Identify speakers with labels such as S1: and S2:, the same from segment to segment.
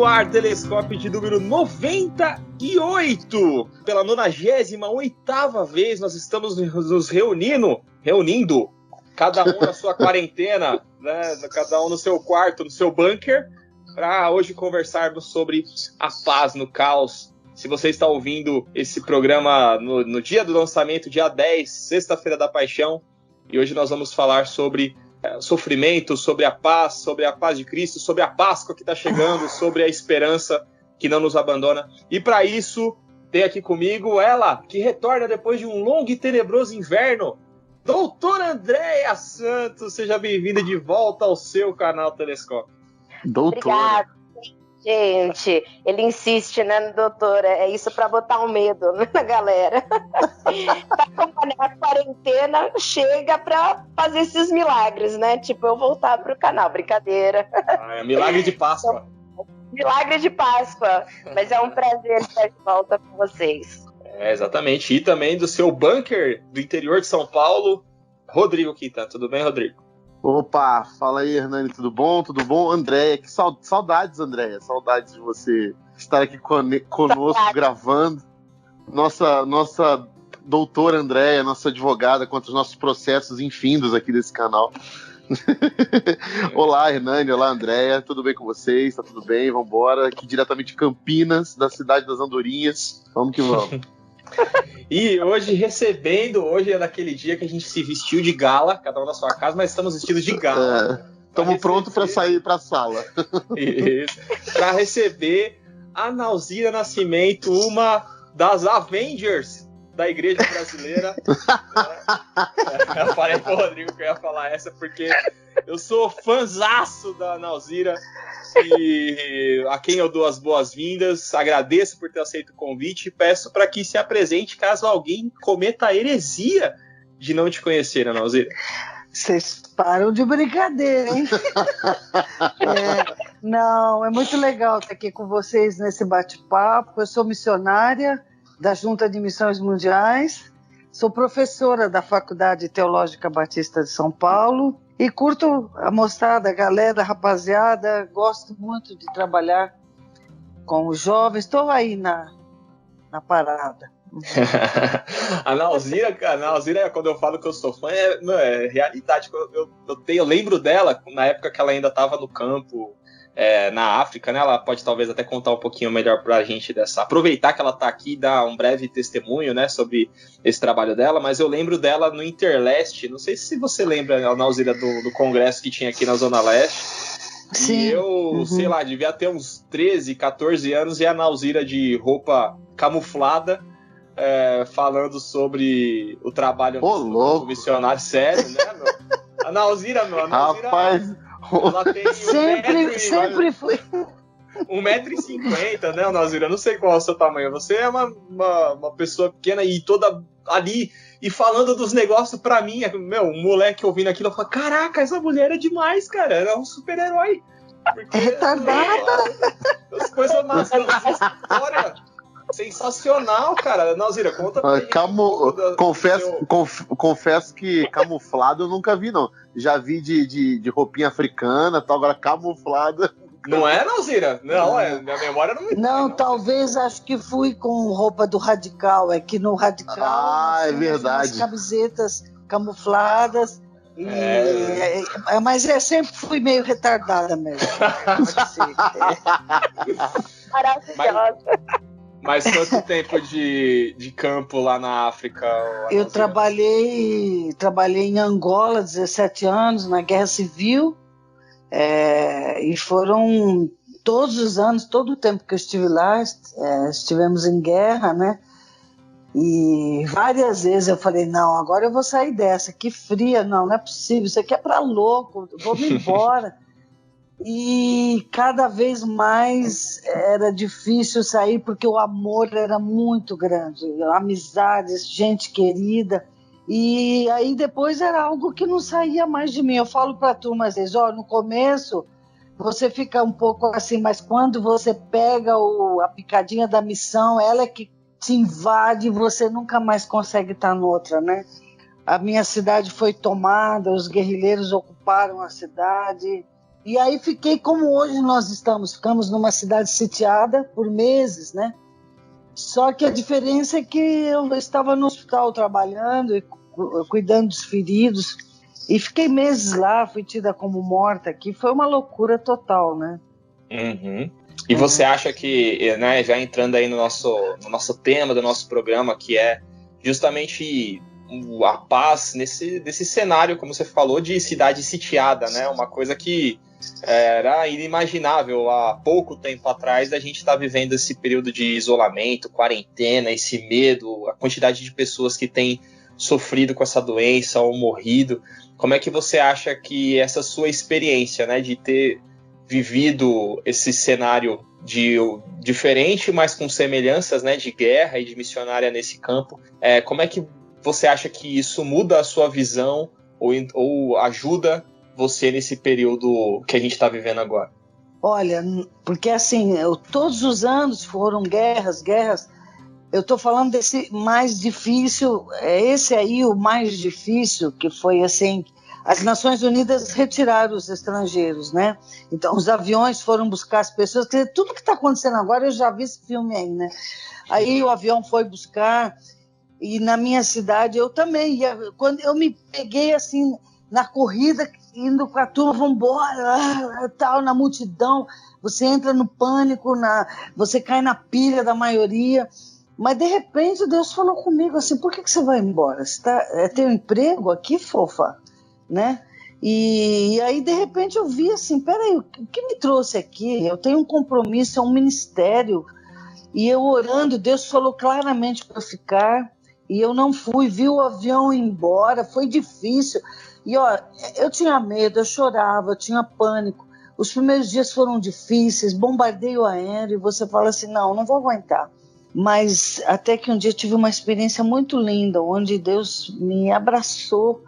S1: No ar, Telescópio de número 98. Pela 98ª vez, nós estamos nos reunindo, cada um na sua quarentena, né? Cada um no seu quarto, no seu bunker, para hoje conversarmos sobre a paz no caos. Se você está ouvindo esse programa no dia do lançamento, dia 10, sexta-feira da paixão, e hoje nós vamos falar sobre sofrimento, sobre a paz de Cristo, sobre a Páscoa que está chegando, sobre a esperança que não nos abandona. E para isso, tem aqui comigo ela, que retorna depois de um longo e tenebroso inverno, doutora Andréia Santos. Seja bem-vinda de volta ao seu canal Telescópio.
S2: Doutora. Obrigada. Gente, ele insiste, né, doutora? É isso para botar um medo na galera. Tá acompanhando a quarentena, chega para fazer esses milagres, né? Tipo, eu voltar pro canal, brincadeira.
S1: É milagre de Páscoa.
S2: Milagre de Páscoa. Mas é um prazer estar de volta com vocês.
S1: Exatamente. E também do seu bunker do interior de São Paulo, Rodrigo Kita. Tudo bem, Rodrigo?
S3: Opa, fala aí, Hernani, tudo bom? Tudo bom? Andréia, que saudades, Andréia, saudades de você estar aqui conosco gravando. Nossa doutora Andréia, nossa advogada contra os nossos processos infindos aqui desse canal. Olá, Hernani, olá, Andréia, tudo bem com vocês? Tá tudo bem? Vambora, aqui diretamente de Campinas, da cidade das Andorinhas. Vamos que vamos.
S1: E hoje é daquele dia que a gente se vestiu de gala, cada um na sua casa, mas estamos vestidos de gala.
S3: Estamos prontos para sair para a sala.
S1: Isso. Para receber a Nauzira Nascimento, uma das Avengers da Igreja Brasileira. Eu falei pro Rodrigo que eu ia falar essa, porque eu sou fãzaço da Nauzira, e a quem eu dou as boas-vindas, agradeço por ter aceito o convite e peço para que se apresente caso alguém cometa a heresia de não te conhecer, Nauzira.
S4: Vocês param de brincadeira, hein? Não, é muito legal estar aqui com vocês nesse bate-papo. Eu sou missionária da Junta de Missões Mundiais, sou professora da Faculdade Teológica Batista de São Paulo e curto a moçada, a galera, a rapaziada. Gosto muito de trabalhar com os jovens. Estou aí na parada.
S1: A Nauzira, quando eu falo que eu sou fã, é realidade. Eu lembro dela na época que ela ainda estava no campo, na África, né? Ela pode talvez até contar um pouquinho melhor pra gente aproveitar que ela tá aqui e dar um breve testemunho, né, sobre esse trabalho dela, mas eu lembro dela no Interleste. Não sei se você lembra, a Nauzira, do congresso que tinha aqui na Zona Leste. Sim. E eu, sei lá, devia ter uns 13, 14 anos, e a Nauzira de roupa camuflada, falando sobre o trabalho do missionário. Sério, né, meu? A Nauzira,
S3: rapaz,
S1: ela tem
S4: sempre fui
S1: 1,50 m, né, Nauzira? Eu não sei qual é o seu tamanho. Você é uma pessoa pequena e toda ali, e falando dos negócios pra mim. Um moleque ouvindo aquilo, eu falo, caraca, essa mulher é demais, cara. Ela é um super-herói.
S4: É retardada.
S1: As coisas mais da história. Sensacional, cara. Nauzira, conta pra mim.
S3: Confesso que camuflado eu nunca vi, não. Já vi de roupinha africana, tal, agora camuflada.
S1: Não é, Nauzira? Não, minha memória não me
S4: Não, talvez acho que fui com roupa do Radical. É que no Radical
S3: é verdade.
S4: As camisetas camufladas. Mas eu sempre fui meio retardada mesmo. Pode ser.
S2: Maravilhosa.
S1: Mas quanto tempo de campo lá na África?
S4: Eu trabalhei em Angola 17 anos, na Guerra Civil, e foram todos os anos, todo o tempo que eu estive lá, estivemos em guerra, né? E várias vezes eu falei, não, agora eu vou sair dessa, que fria, não é possível, isso aqui é para louco, vou-me embora. E cada vez mais era difícil sair, porque o amor era muito grande, amizades, gente querida. E aí depois era algo que não saía mais de mim. Eu falo para a turma às vezes, no começo você fica um pouco assim, mas quando você pega a picadinha da missão, ela é que te invade e você nunca mais consegue estar noutra, né? A minha cidade foi tomada, os guerrilheiros ocuparam a cidade. E aí fiquei como hoje nós ficamos numa cidade sitiada por meses, né? Só que a diferença é que eu estava no hospital trabalhando e cuidando dos feridos, e fiquei meses lá, fui tida como morta aqui, foi uma loucura total, né?
S1: Uhum. E você acha que, né, já entrando aí no nosso tema do nosso programa, que é justamente a paz desse cenário, como você falou, de cidade sitiada, né? Uma coisa que era inimaginável há pouco tempo atrás, a gente está vivendo esse período de isolamento, quarentena, esse medo, a quantidade de pessoas que têm sofrido com essa doença ou morrido. Como é que você acha que essa sua experiência, né, de ter vivido esse cenário diferente, mas com semelhanças, né, de guerra e de missionária nesse campo, como é que você acha que isso muda a sua visão ou ajuda você nesse período que a gente está vivendo agora?
S4: Olha, porque assim, todos os anos foram guerras. Eu estou falando desse mais difícil, esse aí o mais difícil, que foi assim, as Nações Unidas retiraram os estrangeiros, né? Então os aviões foram buscar as pessoas, quer dizer, tudo que está acontecendo agora, eu já vi esse filme aí, né? Aí o avião foi buscar, e na minha cidade eu também, quando eu me peguei assim, na corrida, indo com a turma, vamos embora, tal, na multidão, você entra no pânico, você cai na pilha da maioria, mas de repente Deus falou comigo assim, por que você vai embora? Você é teu emprego aqui, fofa? Né? E aí de repente eu vi assim, peraí, o que me trouxe aqui? Eu tenho um compromisso, é um ministério, e eu orando, Deus falou claramente para ficar, e eu não fui, vi o avião ir embora, foi difícil. E ó, eu tinha medo, eu chorava, eu tinha pânico. Os primeiros dias foram difíceis, bombardeio aéreo, e você fala assim, não vou aguentar. Mas até que um dia eu tive uma experiência muito linda, onde Deus me abraçou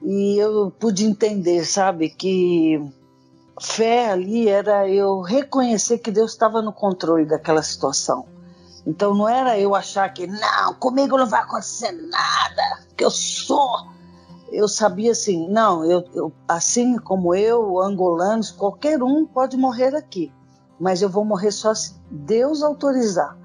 S4: e eu pude entender, sabe, que fé ali era eu reconhecer que Deus estava no controle daquela situação. Então não era eu achar que, não, comigo não vai acontecer nada, que eu sabia assim, não, eu, assim como eu, angolanos, qualquer um pode morrer aqui, mas eu vou morrer só se Deus autorizar.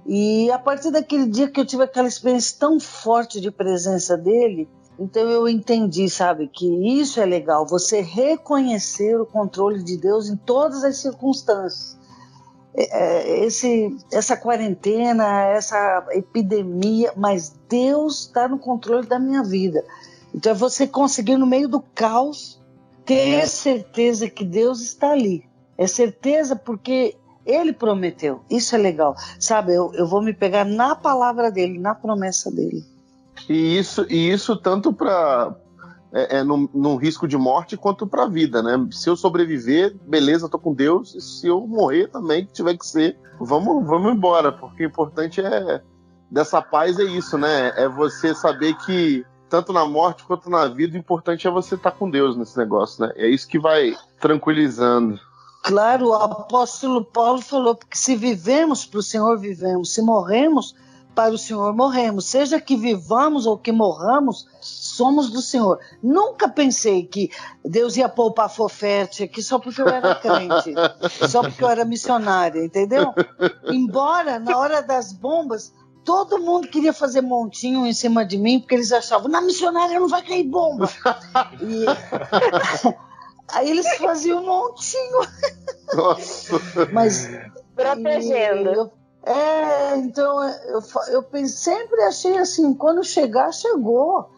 S4: E a partir daquele dia que eu tive aquela experiência tão forte de presença dele, então eu entendi, sabe, que isso é legal, você reconhecer o controle de Deus em todas as circunstâncias. Essa quarentena, essa epidemia, mas Deus está no controle da minha vida. Então é você conseguir no meio do caos ter certeza que Deus está ali. É certeza porque Ele prometeu. Isso é legal. Sabe, eu vou me pegar na palavra dele, na promessa dele.
S3: E isso tanto para num risco de morte quanto para a vida, né? Se eu sobreviver, beleza, tô com Deus. E se eu morrer também, que tiver que ser, vamos embora, porque o importante dessa paz é isso, né? É você saber que tanto na morte quanto na vida, o importante é você estar com Deus nesse negócio, né? É isso que vai tranquilizando.
S4: Claro, o apóstolo Paulo falou, porque se vivemos para o Senhor, vivemos. Se morremos, para o Senhor morremos. Seja que vivamos ou que morramos, somos do Senhor. Nunca pensei que Deus ia poupar Fofete aqui só porque eu era crente, só porque eu era missionária, entendeu? Embora, na hora das bombas, todo mundo queria fazer montinho em cima de mim, porque eles achavam, na missionária não vai cair bomba. E aí eles faziam um montinho.
S3: Nossa.
S4: Mas
S2: protegendo.
S4: Então eu sempre achei assim, quando chegar, chegou.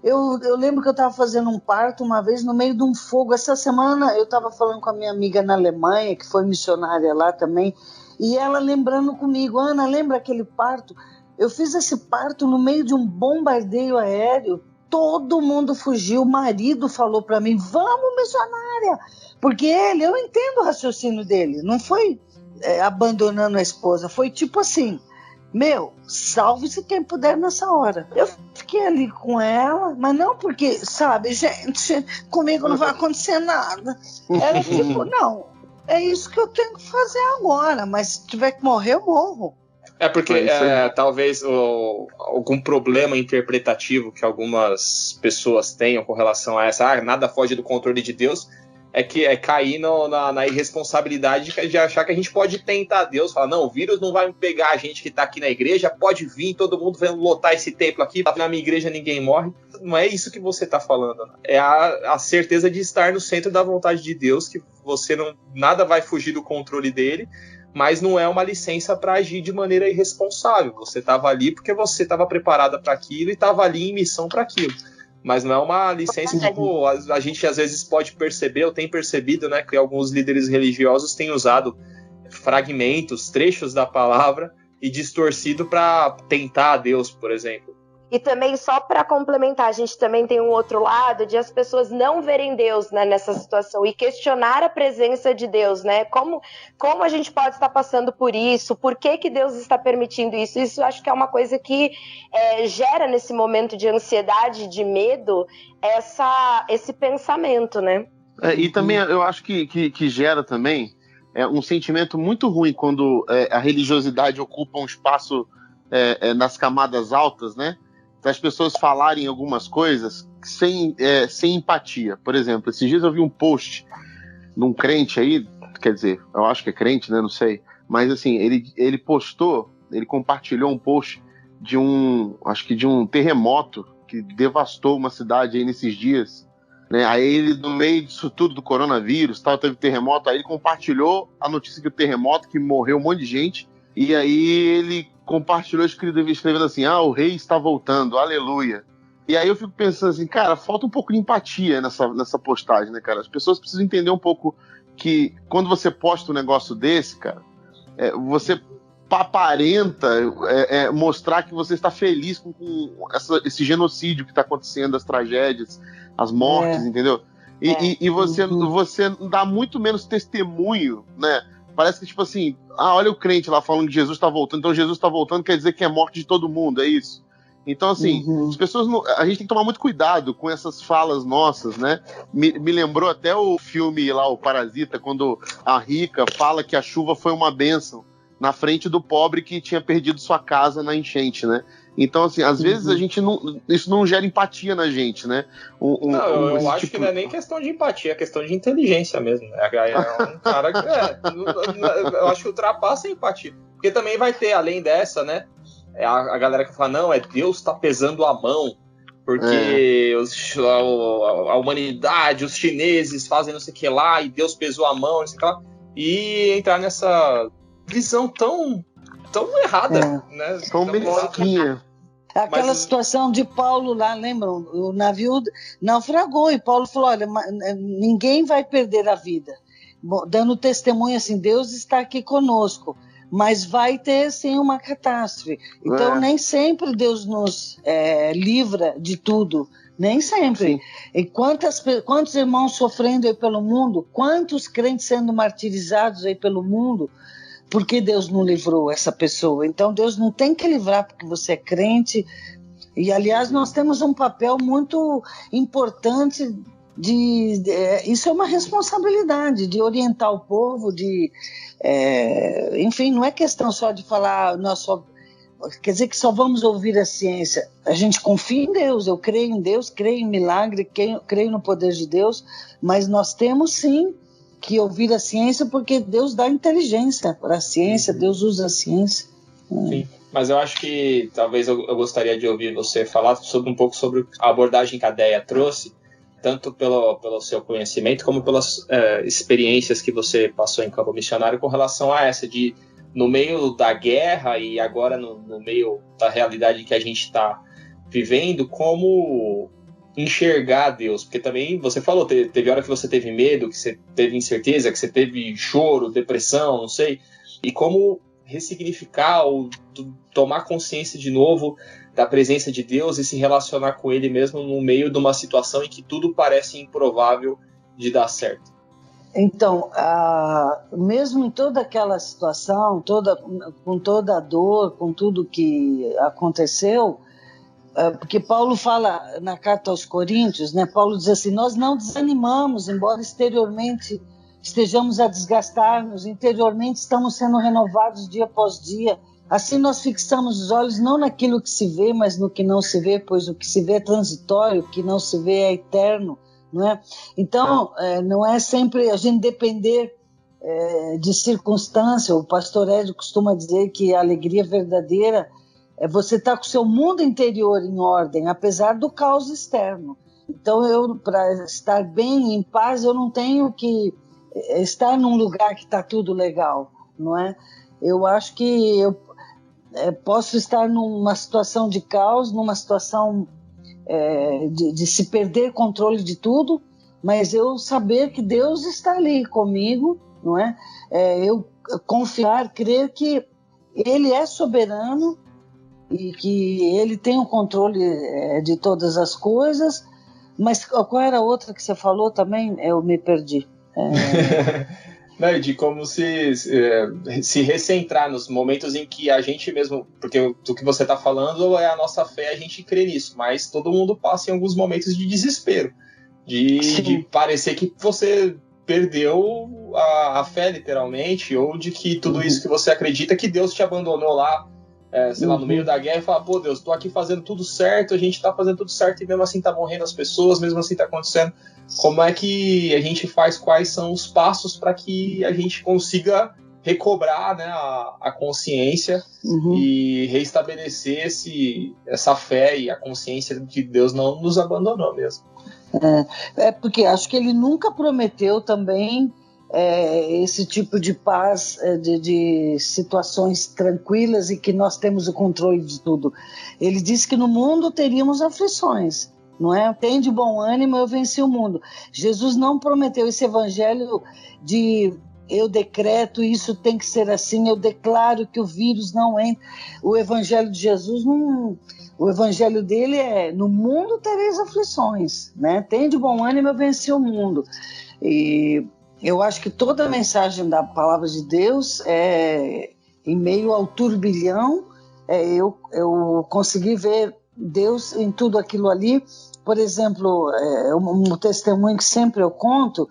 S4: Eu lembro que eu estava fazendo um parto uma vez no meio de um fogo. Essa semana eu estava falando com a minha amiga na Alemanha, que foi missionária lá também, e ela lembrando comigo, Ana, lembra aquele parto? Eu fiz esse parto no meio de um bombardeio aéreo, todo mundo fugiu, o marido falou para mim, vamos missionária, porque eu entendo o raciocínio dele, não foi abandonando a esposa, foi tipo assim, salve-se quem puder nessa hora. Eu fiquei ali com ela, mas não porque, sabe, gente, comigo não vai acontecer nada. Ela tipo, não, é isso que eu tenho que fazer agora, mas se tiver que morrer, eu morro.
S1: Porque talvez algum problema interpretativo que algumas pessoas tenham com relação a essa, nada foge do controle de Deus, é cair na irresponsabilidade de achar que a gente pode tentar Deus, falar, não, o vírus não vai pegar a gente que tá aqui na igreja, pode vir, todo mundo vai lotar esse templo aqui, na minha igreja ninguém morre. Não é isso que você tá falando, né? É a certeza de estar no centro da vontade de Deus, que você nada vai fugir do controle dele, mas não é uma licença para agir de maneira irresponsável. Você estava ali porque você estava preparada para aquilo e estava ali em missão para aquilo. Mas não é uma licença como a gente às vezes pode perceber, ou tem percebido, né, que alguns líderes religiosos têm usado fragmentos, trechos da palavra e distorcido para tentar a Deus, por exemplo.
S2: E também, só para complementar, a gente também tem um outro lado de as pessoas não verem Deus, né, nessa situação e questionar a presença de Deus, né? Como a gente pode estar passando por isso? Por que Deus está permitindo isso? Isso eu acho que é uma coisa que gera nesse momento de ansiedade, de medo, esse pensamento, né?
S3: E também eu acho que gera também um sentimento muito ruim quando a religiosidade ocupa um espaço nas camadas altas, né? As pessoas falarem algumas coisas sem empatia. Por exemplo, esses dias eu vi um post num crente aí, quer dizer, eu acho que é crente, né? Não sei. Mas assim, ele compartilhou um post de um terremoto que devastou uma cidade aí nesses dias, né? Aí ele, no meio disso tudo do coronavírus, teve terremoto, aí ele compartilhou a notícia que o terremoto, que morreu um monte de gente, e aí ele compartilhou escrevendo assim, o rei está voltando, aleluia. E aí eu fico pensando assim, cara, falta um pouco de empatia nessa postagem, né, cara? As pessoas precisam entender um pouco que quando você posta um negócio desse, cara, você aparenta mostrar que você está feliz com esse genocídio que está acontecendo, as tragédias, as mortes, entendeu? E você dá muito menos testemunho, né? Parece que, tipo assim, olha o crente lá falando que Jesus está voltando, então Jesus está voltando quer dizer que é morte de todo mundo, é isso. Então, assim, as pessoas a gente tem que tomar muito cuidado com essas falas nossas, né? Me lembrou até o filme lá, o Parasita, quando a rica fala que a chuva foi uma bênção na frente do pobre que tinha perdido sua casa na enchente, né? Então, assim, às vezes isso não gera empatia na gente, né?
S1: Eu acho que não é nem questão de empatia, é questão de inteligência mesmo. É um cara que eu acho que ultrapassa a empatia. Porque também vai ter, além dessa, né? A galera que fala, não, Deus tá pesando a mão, porque a humanidade, os chineses fazem não sei o que lá, e Deus pesou a mão, não sei o que lá. E entrar nessa visão tão errada, né?
S3: Tão mesquinha.
S4: Aquela situação de Paulo lá, lembram? O navio naufragou e Paulo falou, olha, ninguém vai perder a vida. Dando testemunho assim, Deus está aqui conosco, mas vai ter sim uma catástrofe. Então nem sempre Deus nos livra de tudo, nem sempre. Sim. E quantos irmãos sofrendo aí pelo mundo, quantos crentes sendo martirizados aí pelo mundo, porque Deus não livrou essa pessoa. Então Deus não tem que livrar porque você é crente. E aliás nós temos um papel muito importante isso é uma responsabilidade de orientar o povo, enfim, não é questão só de falar quer dizer que só vamos ouvir a ciência. A gente confia em Deus, eu creio em Deus, creio em milagre, creio no poder de Deus, mas nós temos sim que ouvir a ciência, porque Deus dá inteligência para a ciência, Deus usa a ciência.
S1: Sim, mas eu acho que talvez eu gostaria de ouvir você falar um pouco sobre a abordagem que a Déia trouxe, tanto pelo seu conhecimento, como pelas experiências que você passou em campo missionário com relação a essa de, no meio da guerra e agora no meio da realidade que a gente está vivendo, como enxergar Deus, porque também você falou, teve hora que você teve medo, que você teve incerteza, que você teve choro, depressão, não sei, e como ressignificar ou tomar consciência de novo da presença de Deus e se relacionar com Ele mesmo no meio de uma situação em que tudo parece improvável de dar certo.
S4: Então, mesmo em toda aquela situação, com toda a dor, com tudo que aconteceu, porque Paulo fala na carta aos Coríntios, né? Paulo diz assim, nós não desanimamos, embora exteriormente estejamos a desgastar-nos, interiormente estamos sendo renovados dia após dia. Assim nós fixamos os olhos não naquilo que se vê, mas no que não se vê, pois o que se vê é transitório, o que não se vê é eterno. não é? Então, não é sempre a gente depender de circunstância. O pastor Hélio costuma dizer que a alegria verdadeira é você estar com o seu mundo interior em ordem, apesar do caos externo. Então, para estar bem, em paz, eu não tenho que estar num lugar que está tudo legal, não é? Eu acho que eu posso estar numa situação de caos, numa situação de se perder controle de tudo, mas eu saber que Deus está ali comigo, não é? Eu confiar, crer que Ele é soberano e que Ele tem o controle de todas as coisas. Mas qual era a outra que você falou também? Eu me perdi.
S1: Não, de como se recentrar nos momentos em que a gente mesmo, porque o que você está falando é a nossa fé, a gente crê nisso, mas todo mundo passa em alguns momentos de desespero, de parecer que você perdeu a fé literalmente, ou de que tudo isso que você acredita que Deus te abandonou lá, sei lá, no meio da guerra, e fala, pô, Deus, tô aqui fazendo tudo certo, a gente tá fazendo tudo certo e mesmo assim tá morrendo as pessoas, mesmo assim tá acontecendo. Como é que a gente faz, quais são os passos para que a gente consiga recobrar, né, a consciência e reestabelecer essa fé e a consciência de que Deus não nos abandonou mesmo?
S4: Porque acho que Ele nunca prometeu também esse tipo de paz, de situações tranquilas e que nós temos o controle de tudo. Ele disse que no mundo teríamos aflições, não é? Tem de bom ânimo, eu venci o mundo. Jesus não prometeu esse evangelho de eu decreto, isso tem que ser assim, eu declaro que o vírus não entra. O evangelho de Jesus não... O evangelho dele é: no mundo tereis aflições, né? Tem de bom ânimo, eu venci o mundo. E eu acho que toda a mensagem da palavra de Deus em meio ao turbilhão, eu consegui ver Deus em tudo aquilo ali. Por exemplo, um testemunho que sempre eu conto,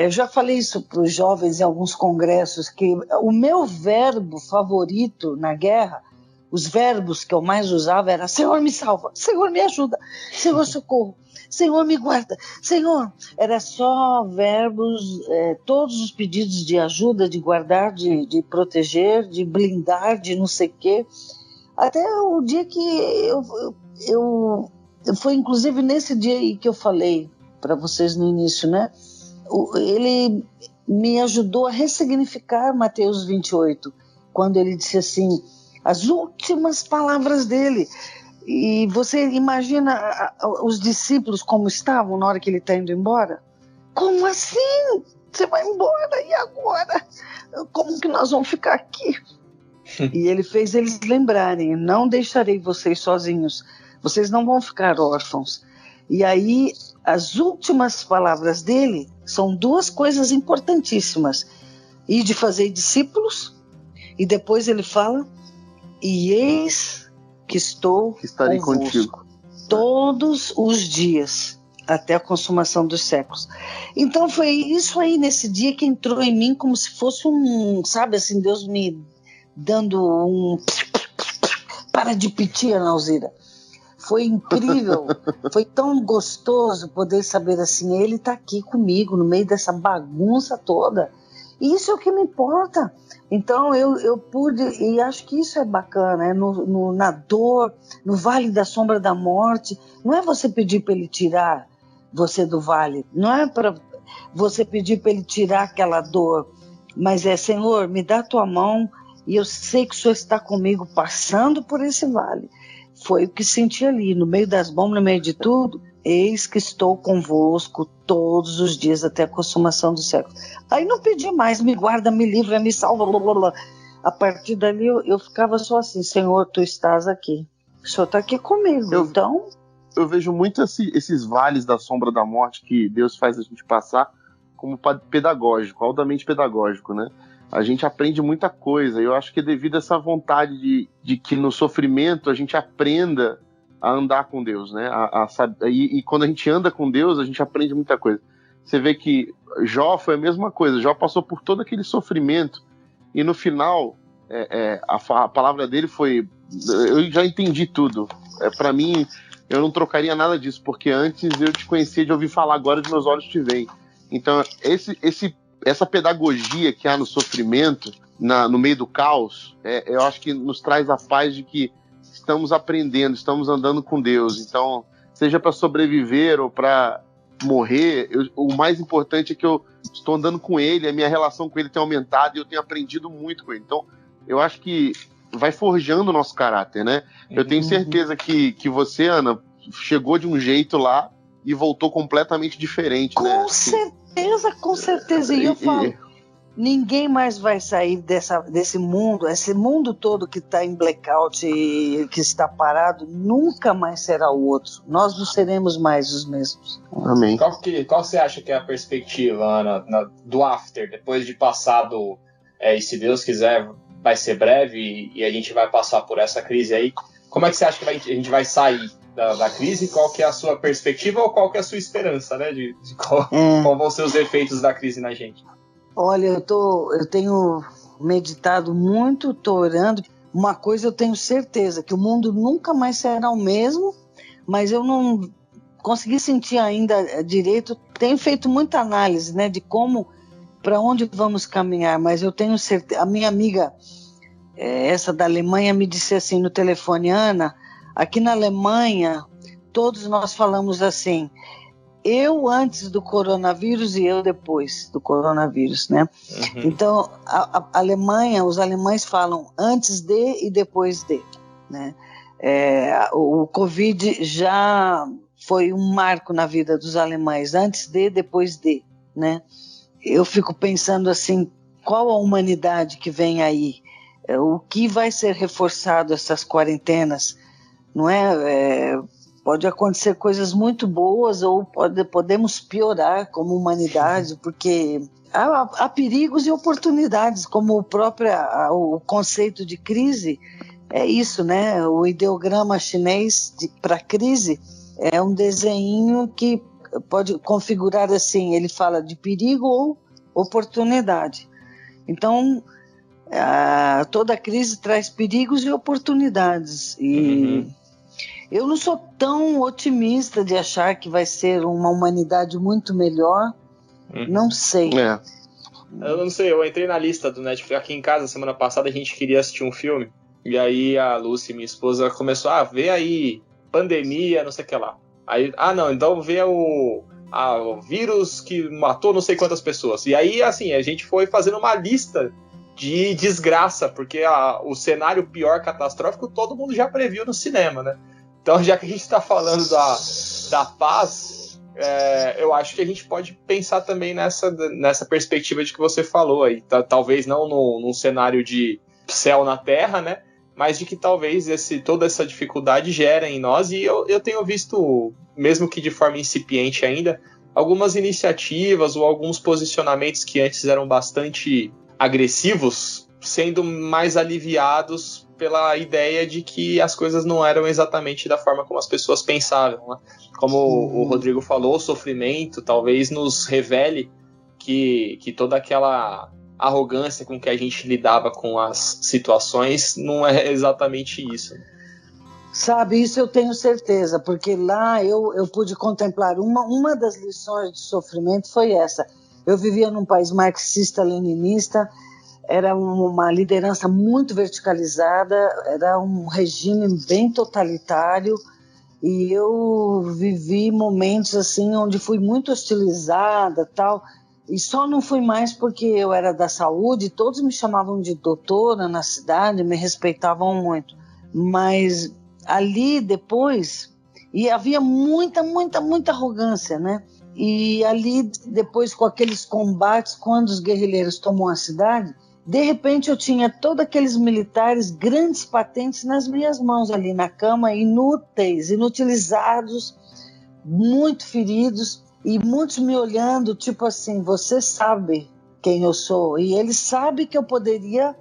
S4: já falei isso para os jovens em alguns congressos, que o meu verbo favorito na guerra, os verbos que eu mais usava era: Senhor me salva, Senhor me ajuda, Senhor socorro, Senhor me guarda, Senhor. Era só verbos, todos os pedidos de ajuda, de guardar, de proteger, de blindar, de não sei o quê. Até o dia que foi inclusive nesse dia aí que eu falei para vocês no início, né? Ele me ajudou a ressignificar Mateus 28, quando ele disse assim, as últimas palavras dele. E você imagina os discípulos como estavam na hora que ele está indo embora? Como assim? Você vai embora, e agora? Como que nós vamos ficar aqui? E ele fez eles lembrarem: não deixarei vocês sozinhos, vocês não vão ficar órfãos. E aí as últimas palavras dele são duas coisas importantíssimas: e de fazer discípulos, e depois ele fala: e eis que estarei contigo todos os dias até a consumação dos séculos. Então foi isso aí nesse dia que entrou em mim como se fosse sabe assim, Deus me dando para de pitir, Ana Alzira. Foi incrível, foi tão gostoso poder saber assim, Ele está aqui comigo no meio dessa bagunça toda. E isso é o que me importa. Então eu pude, e acho que isso é bacana, na dor, no vale da sombra da morte. Não é você pedir para Ele tirar você do vale, não é para você pedir para Ele tirar aquela dor, mas Senhor, me dá a tua mão e eu sei que o Senhor está comigo passando por esse vale. Foi o que senti ali, no meio das bombas, no meio de tudo. Eis que estou convosco todos os dias até a consumação dos séculos. Aí não pedi mais, me guarda, me livra, me salva, blá, blá, blá. A partir dali eu ficava só assim: Senhor, tu estás aqui, o Senhor está aqui comigo.
S3: Eu vejo muito esses vales da sombra da morte que Deus faz a gente passar como pedagógico, altamente pedagógico, né? A gente aprende muita coisa, e eu acho que é devido a essa vontade de que no sofrimento a gente aprenda a andar com Deus, né? E quando a gente anda com Deus, a gente aprende muita coisa. Você vê que Jó foi a mesma coisa. Jó passou por todo aquele sofrimento e no final a palavra dele foi: eu já entendi tudo. Para mim eu não trocaria nada disso, porque antes eu te conhecia de ouvir falar, agora os meus olhos te veem. Então, essa pedagogia que há no sofrimento, no meio do caos, eu acho que nos traz a paz de que estamos aprendendo, estamos andando com Deus. Então, seja para sobreviver ou para morrer, o mais importante é que eu estou andando com Ele, a minha relação com Ele tem aumentado e eu tenho aprendido muito com Ele. Então, eu acho que vai forjando o nosso caráter, né? Eu tenho certeza que você, Ana, chegou de um jeito lá e voltou completamente diferente, né?
S4: Com certeza. E eu falo, ninguém mais vai sair desse mundo, esse mundo todo que está em blackout e que está parado, nunca mais será o outro. Nós não seremos mais os mesmos.
S3: Amém.
S1: Qual você acha que é a perspectiva, Ana, do after, depois de passado, e se Deus quiser, vai ser breve e a gente vai passar por essa crise aí? Como é que você acha que a gente vai sair da crise? Qual que é a sua perspectiva ou qual que é a sua esperança, né? De qual vão ser os efeitos da crise na gente?
S4: Olha, eu tenho meditado muito, estou orando. Uma coisa eu tenho certeza, que o mundo nunca mais será o mesmo, mas eu não consegui sentir ainda direito. Tenho feito muita análise, né, de como, para onde vamos caminhar, mas eu tenho certeza. A minha amiga, essa da Alemanha, me disse assim no telefone: Ana, aqui na Alemanha, todos nós falamos assim, eu antes do coronavírus e eu depois do coronavírus, né? Então, a Alemanha, os alemães falam antes de e depois de, né? O Covid já foi um marco na vida dos alemães, antes de, depois de, né? Eu fico pensando assim, qual a humanidade que vem aí? O que vai ser reforçado essas quarentenas, não é? Pode acontecer coisas muito boas ou podemos piorar como humanidade, porque há perigos e oportunidades, como o conceito de crise é isso, né? O ideograma chinês para crise é um desenho que pode configurar assim, ele fala de perigo ou oportunidade. Então, toda crise traz perigos e oportunidades. E eu não sou tão otimista de achar que vai ser uma humanidade muito melhor. Não sei.
S1: Eu não sei, eu entrei na lista do Netflix. Aqui em casa, semana passada, a gente queria assistir um filme. E aí a Lucy, minha esposa, começou a ver aí pandemia, não sei o que lá. Aí, não, então vê o vírus que matou não sei quantas pessoas. E aí, assim, a gente foi fazendo uma lista de desgraça, porque o cenário pior catastrófico todo mundo já previu no cinema, né? Então, já que a gente está falando da paz, eu acho que a gente pode pensar também nessa perspectiva de que você falou aí. Talvez não num cenário de céu na terra, né? Mas de que talvez toda essa dificuldade gera em nós. E eu tenho visto, mesmo que de forma incipiente ainda, algumas iniciativas ou alguns posicionamentos que antes eram bastante agressivos, sendo mais aliviados pela ideia de que as coisas não eram exatamente da forma como as pessoas pensavam, né? Como o Rodrigo falou, o sofrimento talvez nos revele que toda aquela arrogância com que a gente lidava com as situações não é exatamente isso.
S4: Sabe, isso eu tenho certeza, porque lá eu pude contemplar uma das lições de sofrimento foi essa. Eu vivia num país marxista-leninista, era uma liderança muito verticalizada, era um regime bem totalitário, e eu vivi momentos assim onde fui muito hostilizada, tal, e só não fui mais porque eu era da saúde, todos me chamavam de doutora na cidade, me respeitavam muito, mas ali depois, e havia muita arrogância, né? E ali depois com aqueles combates, quando os guerrilheiros tomam a cidade, de repente eu tinha todos aqueles militares, grandes patentes nas minhas mãos ali na cama, inúteis, inutilizados, muito feridos, e muitos me olhando, tipo assim, você sabe quem eu sou, e ele sabe que eu poderia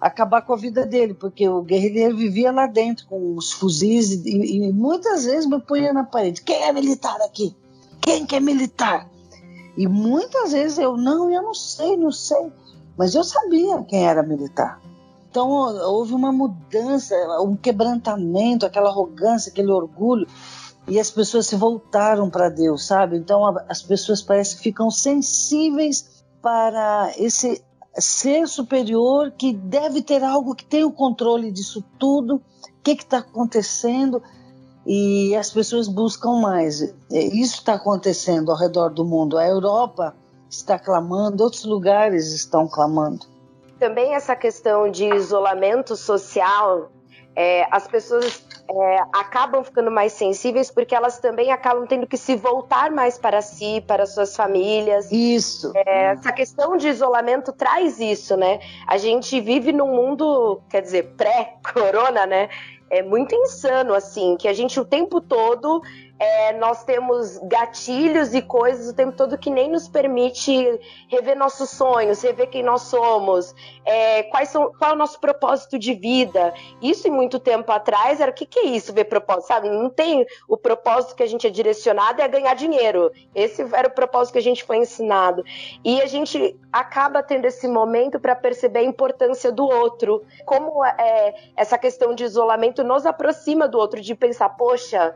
S4: acabar com a vida dele, porque o guerrilheiro vivia lá dentro com os fuzis e muitas vezes me punha na parede, quem é militar aqui? Quem que é militar? E muitas vezes eu não sei, mas eu sabia quem era militar. Então houve uma mudança, um quebrantamento, aquela arrogância, aquele orgulho, e as pessoas se voltaram para Deus, sabe? Então as pessoas parecem que ficam sensíveis para esse ser superior que deve ter algo que tem o controle disso tudo, o que está acontecendo, e as pessoas buscam mais. Isso está acontecendo ao redor do mundo. A Europa está clamando, outros lugares estão clamando.
S2: Também essa questão de isolamento social, as pessoas acabam ficando mais sensíveis porque elas também acabam tendo que se voltar mais para si, para suas famílias.
S4: Isso.
S2: Essa questão de isolamento traz isso, né? A gente vive num mundo, quer dizer, pré-corona, né? É muito insano, assim, que a gente o tempo todo, nós temos gatilhos e coisas o tempo todo que nem nos permite rever nossos sonhos, rever quem nós somos, qual é o nosso propósito de vida. Isso, em muito tempo atrás, era o que é isso, ver propósito, sabe? Não tem o propósito que a gente é direcionado é ganhar dinheiro. Esse era o propósito que a gente foi ensinado. E a gente acaba tendo esse momento para perceber a importância do outro. Como essa questão de isolamento nos aproxima do outro, de pensar, poxa,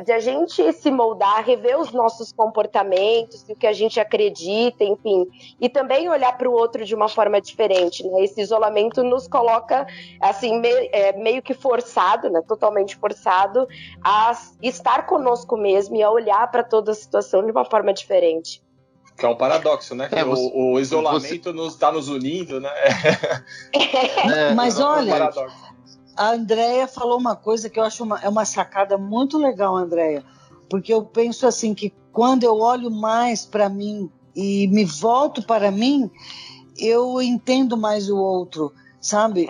S2: de a gente se moldar, rever os nossos comportamentos, o que a gente acredita, enfim, e também olhar para o outro de uma forma diferente, né? Esse isolamento nos coloca, assim, meio que forçado, né? Totalmente forçado a estar conosco mesmo e a olhar para toda a situação de uma forma diferente.
S1: Que é um paradoxo, né? Que o isolamento está nos unindo, né?
S4: Mas olha, a Andréia falou uma coisa que eu acho uma sacada muito legal, Andréia, porque eu penso assim, que quando eu olho mais para mim e me volto para mim, eu entendo mais o outro, sabe?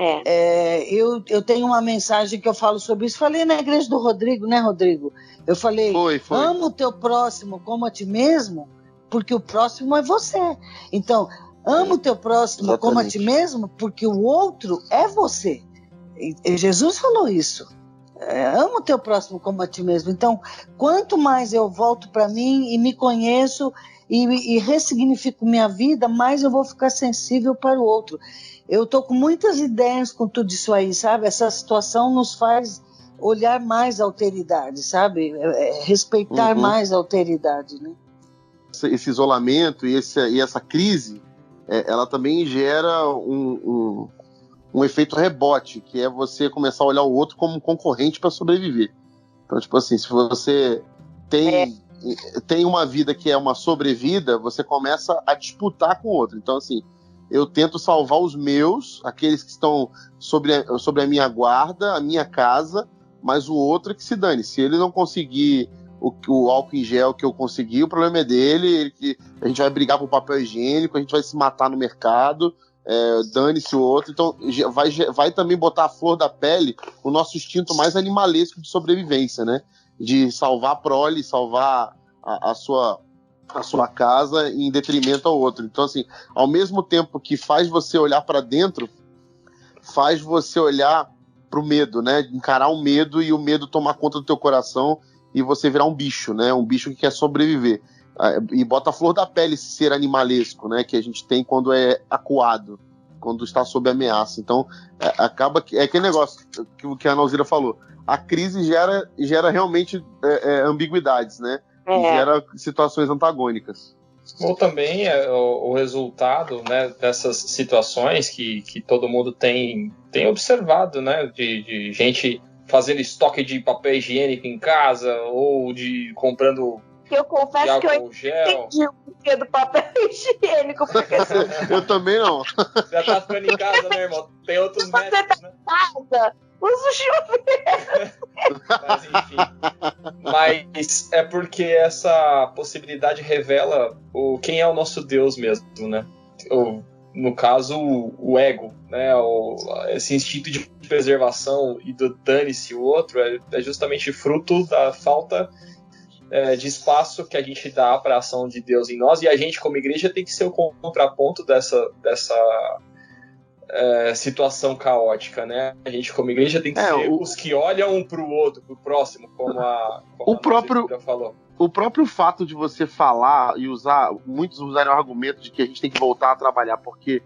S4: Eu tenho uma mensagem que eu falo sobre isso, falei na igreja do Rodrigo, né, Rodrigo? Eu falei,
S3: Foi.
S4: Ama o teu próximo como a ti mesmo, porque o próximo é você. Então, ama o teu próximo como a ti mesmo, porque o outro é você. E Jesus falou isso. Ama o teu próximo como a ti mesmo. Então, quanto mais eu volto para mim e me conheço e ressignifico minha vida, mais eu vou ficar sensível para o outro. Eu estou com muitas ideias com tudo isso aí, sabe? Essa situação nos faz olhar mais a alteridade, sabe? Respeitar mais a alteridade, né?
S3: Esse isolamento e essa crise, ela também gera um efeito rebote, que é você começar a olhar o outro como um concorrente para sobreviver. Então, tipo assim, se você tem uma vida que é uma sobrevida, você começa a disputar com o outro. Então, assim, eu tento salvar os meus, aqueles que estão sobre a minha guarda, a minha casa, mas o outro é que se dane. Se ele não conseguir o álcool em gel que eu consegui, o problema é dele, a gente vai brigar por papel higiênico, a gente vai se matar no mercado, dane-se o outro. Então vai também botar a flor da pele o nosso instinto mais animalesco de sobrevivência, né? De salvar a prole, salvar a sua casa em detrimento ao outro. Então, assim, ao mesmo tempo que faz você olhar para dentro, faz você olhar para o medo, né? Encarar o medo e o medo tomar conta do teu coração e você virar um bicho, né? Um bicho que quer sobreviver. E bota a flor da pele esse ser animalesco, né? Que a gente tem quando é acuado, quando está sob ameaça. Então, acaba que é aquele negócio que a Nauzira falou. A crise gera realmente ambiguidades, né? E gera situações antagônicas.
S1: Ou também o resultado, né, dessas situações que todo mundo tem observado, né? De gente fazendo estoque de papel higiênico em casa ou de comprando.
S2: Eu confesso que eu entendi o porquê do papel higiênico. Porque
S3: eu também não.
S1: Já tá ficando em casa, né, irmão? Tem outros métodos, né?
S2: Casa, usa o chuveiro.
S1: Mas enfim. Mas é porque essa possibilidade revela quem é o nosso Deus mesmo, né? No caso, o ego, né? Esse instinto de preservação e do dane-se o outro é justamente fruto da falta de espaço que a gente dá para a ação de Deus em nós, e a gente como igreja tem que ser o contraponto dessa situação caótica, né? A gente como igreja tem que ser os que olham um para o outro, para o próximo, como a falou.
S3: O próprio fato de você falar e muitos usarem o argumento de que a gente tem que voltar a trabalhar porque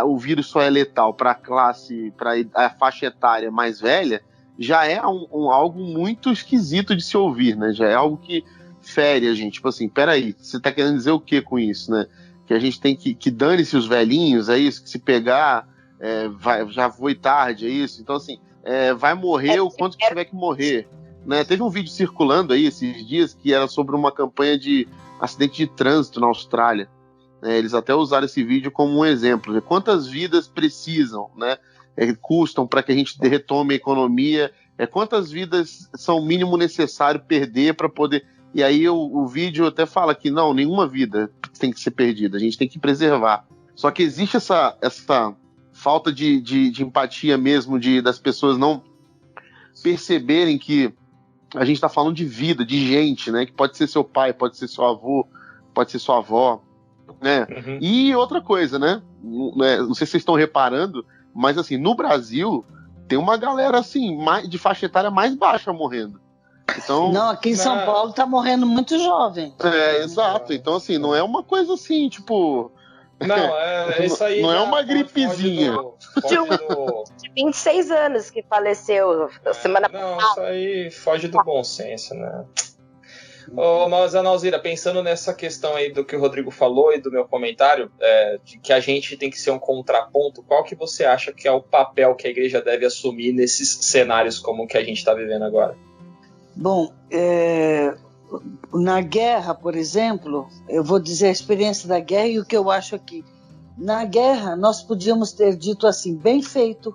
S3: o vírus só é letal para a classe, para a faixa etária mais velha, já é algo muito esquisito de se ouvir, né? Já é algo que fere a gente. Tipo assim, peraí, você tá querendo dizer o que com isso, né? Que a gente tem que dane-se os velhinhos, é isso? Que se pegar, já foi tarde, é isso? Então, assim, vai morrer o quanto que tiver que morrer. Né? Teve um vídeo circulando aí esses dias que era sobre uma campanha de acidente de trânsito na Austrália. Eles até usaram esse vídeo como um exemplo. Né? Quantas vidas precisam, né? Custam para que a gente retome a economia? Quantas vidas são o mínimo necessário perder para poder... E aí o vídeo até fala que não, nenhuma vida tem que ser perdida, a gente tem que preservar. Só que existe essa falta de empatia mesmo, das pessoas não perceberem que a gente está falando de vida, de gente, né? Que pode ser seu pai, pode ser seu avô, pode ser sua avó, né? Uhum. E outra coisa, né? Não sei se vocês estão reparando, mas assim, no Brasil tem uma galera assim, de faixa etária mais baixa morrendo. Então,
S4: não, aqui em São Paulo tá morrendo muito jovem.
S3: Exato. Então, assim, não é uma coisa assim, tipo...
S1: Não, isso aí...
S3: Não é uma gripezinha.
S2: De 26 anos que faleceu semana passada.
S1: Não, isso aí foge do bom senso, né? Mas, Ana Alzira, pensando nessa questão aí do que o Rodrigo falou e do meu comentário, de que a gente tem que ser um contraponto, qual que você acha que é o papel que a igreja deve assumir nesses cenários como o que a gente está vivendo agora?
S4: Bom, na guerra, por exemplo, eu vou dizer a experiência da guerra e o que eu acho aqui. Na guerra, nós podíamos ter dito assim, bem feito,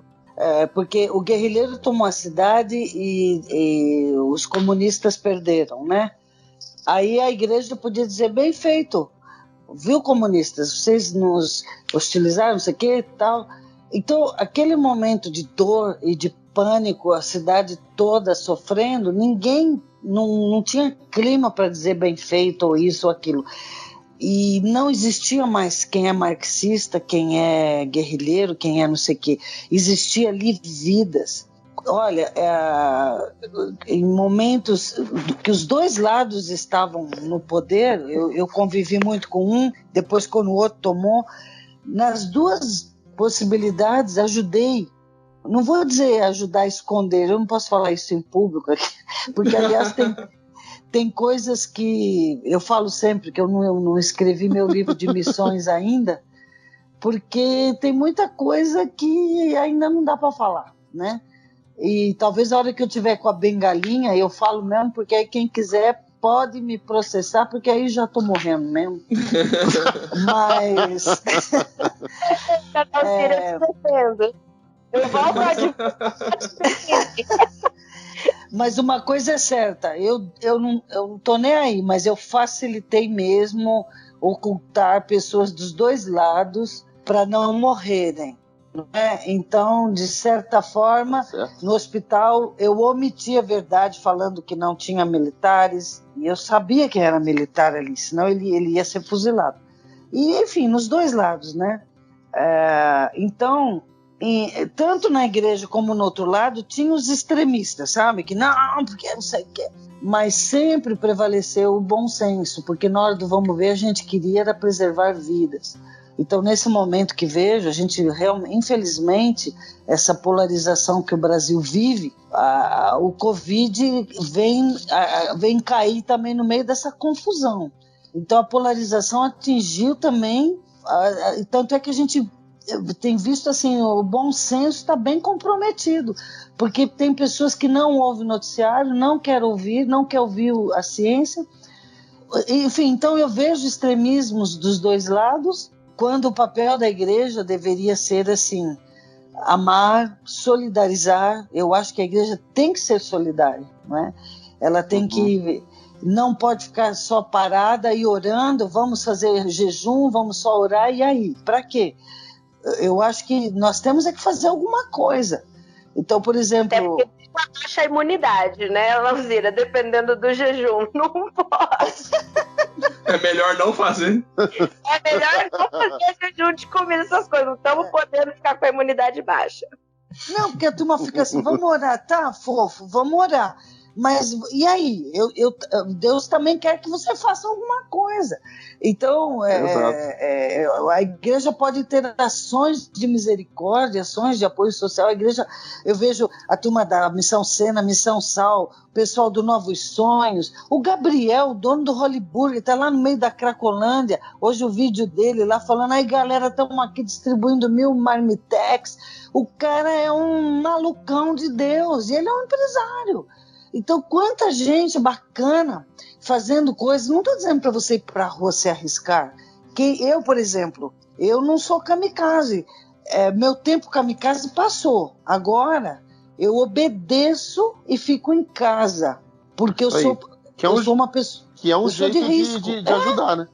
S4: porque o guerrilheiro tomou a cidade e os comunistas perderam, né? Aí a igreja podia dizer, bem feito, viu, comunistas, vocês nos hostilizaram, não sei o que e tal. Então, aquele momento de dor e de pânico, a cidade toda sofrendo, ninguém não tinha clima para dizer bem feito ou isso ou aquilo. E não existia mais quem é marxista, quem é guerrilheiro, quem é não sei o quê. Existia ali vidas. Olha, em momentos que os dois lados estavam no poder, eu convivi muito com um, depois quando o outro tomou, nas duas possibilidades ajudei. Não vou dizer ajudar a esconder, eu não posso falar isso em público aqui, porque, aliás, tem coisas que eu falo sempre, que eu não escrevi meu livro de missões ainda, porque tem muita coisa que ainda não dá para falar, né? E talvez a hora que eu tiver com a bengalinha, eu falo mesmo, porque aí quem quiser pode me processar, porque aí já estou morrendo mesmo. Mas...
S2: Eu volto
S4: Mas uma coisa é certa, eu não tô nem aí, mas eu facilitei mesmo ocultar pessoas dos dois lados para não morrerem. Né? Então, de certa forma, no hospital eu omiti a verdade falando que não tinha militares, e eu sabia que era militar ali, senão ele ia ser fuzilado. E, enfim, nos dois lados, né? Então... tanto na igreja como no outro lado tinha os extremistas, sabe? Que não, porque não sei o que. Mas sempre prevaleceu o bom senso, porque na hora do vamos ver a gente queria era preservar vidas. Então nesse momento que vejo, a gente realmente, infelizmente, essa polarização que o Brasil vive, o Covid vem cair também no meio dessa confusão. Então a polarização atingiu também, tanto é que a gente tem visto assim, o bom senso está bem comprometido, porque tem pessoas que não ouvem o noticiário, não querem ouvir a ciência. Enfim, então eu vejo extremismos dos dois lados, quando o papel da igreja deveria ser assim, amar, solidarizar. Eu acho que a igreja tem que ser solidária, não é? Ela tem que... Não pode ficar só parada e orando, vamos fazer jejum, vamos só orar, e aí? Para quê? Eu acho que nós temos que fazer alguma coisa. Então, por exemplo...
S2: Até porque baixa a imunidade, né, Alzira? Dependendo do jejum. Não pode.
S1: É melhor não fazer.
S2: É melhor não fazer jejum de comida, essas coisas. Não estamos podendo ficar com a imunidade baixa.
S4: Não, porque a turma fica assim, vamos orar, tá, fofo, vamos orar. Mas e aí? Deus também quer que você faça alguma coisa. Então, a igreja pode ter ações de misericórdia, ações de apoio social. A igreja, eu vejo a turma da Missão Sena, Missão Sal, o pessoal do Novos Sonhos, o Gabriel, o dono do Hollyburger, está lá no meio da Cracolândia. Hoje o vídeo dele lá falando, aí galera, estamos aqui distribuindo 1000 marmitex. O cara é um malucão de Deus, e ele é um empresário. Então, quanta gente bacana fazendo coisas. Não estou dizendo para você ir para a rua se arriscar. Que eu, por exemplo, eu não sou kamikaze. Meu tempo kamikaze passou. Agora, eu obedeço e fico em casa. Porque eu sou uma pessoa.
S3: Que é um jeito de ajudar, né?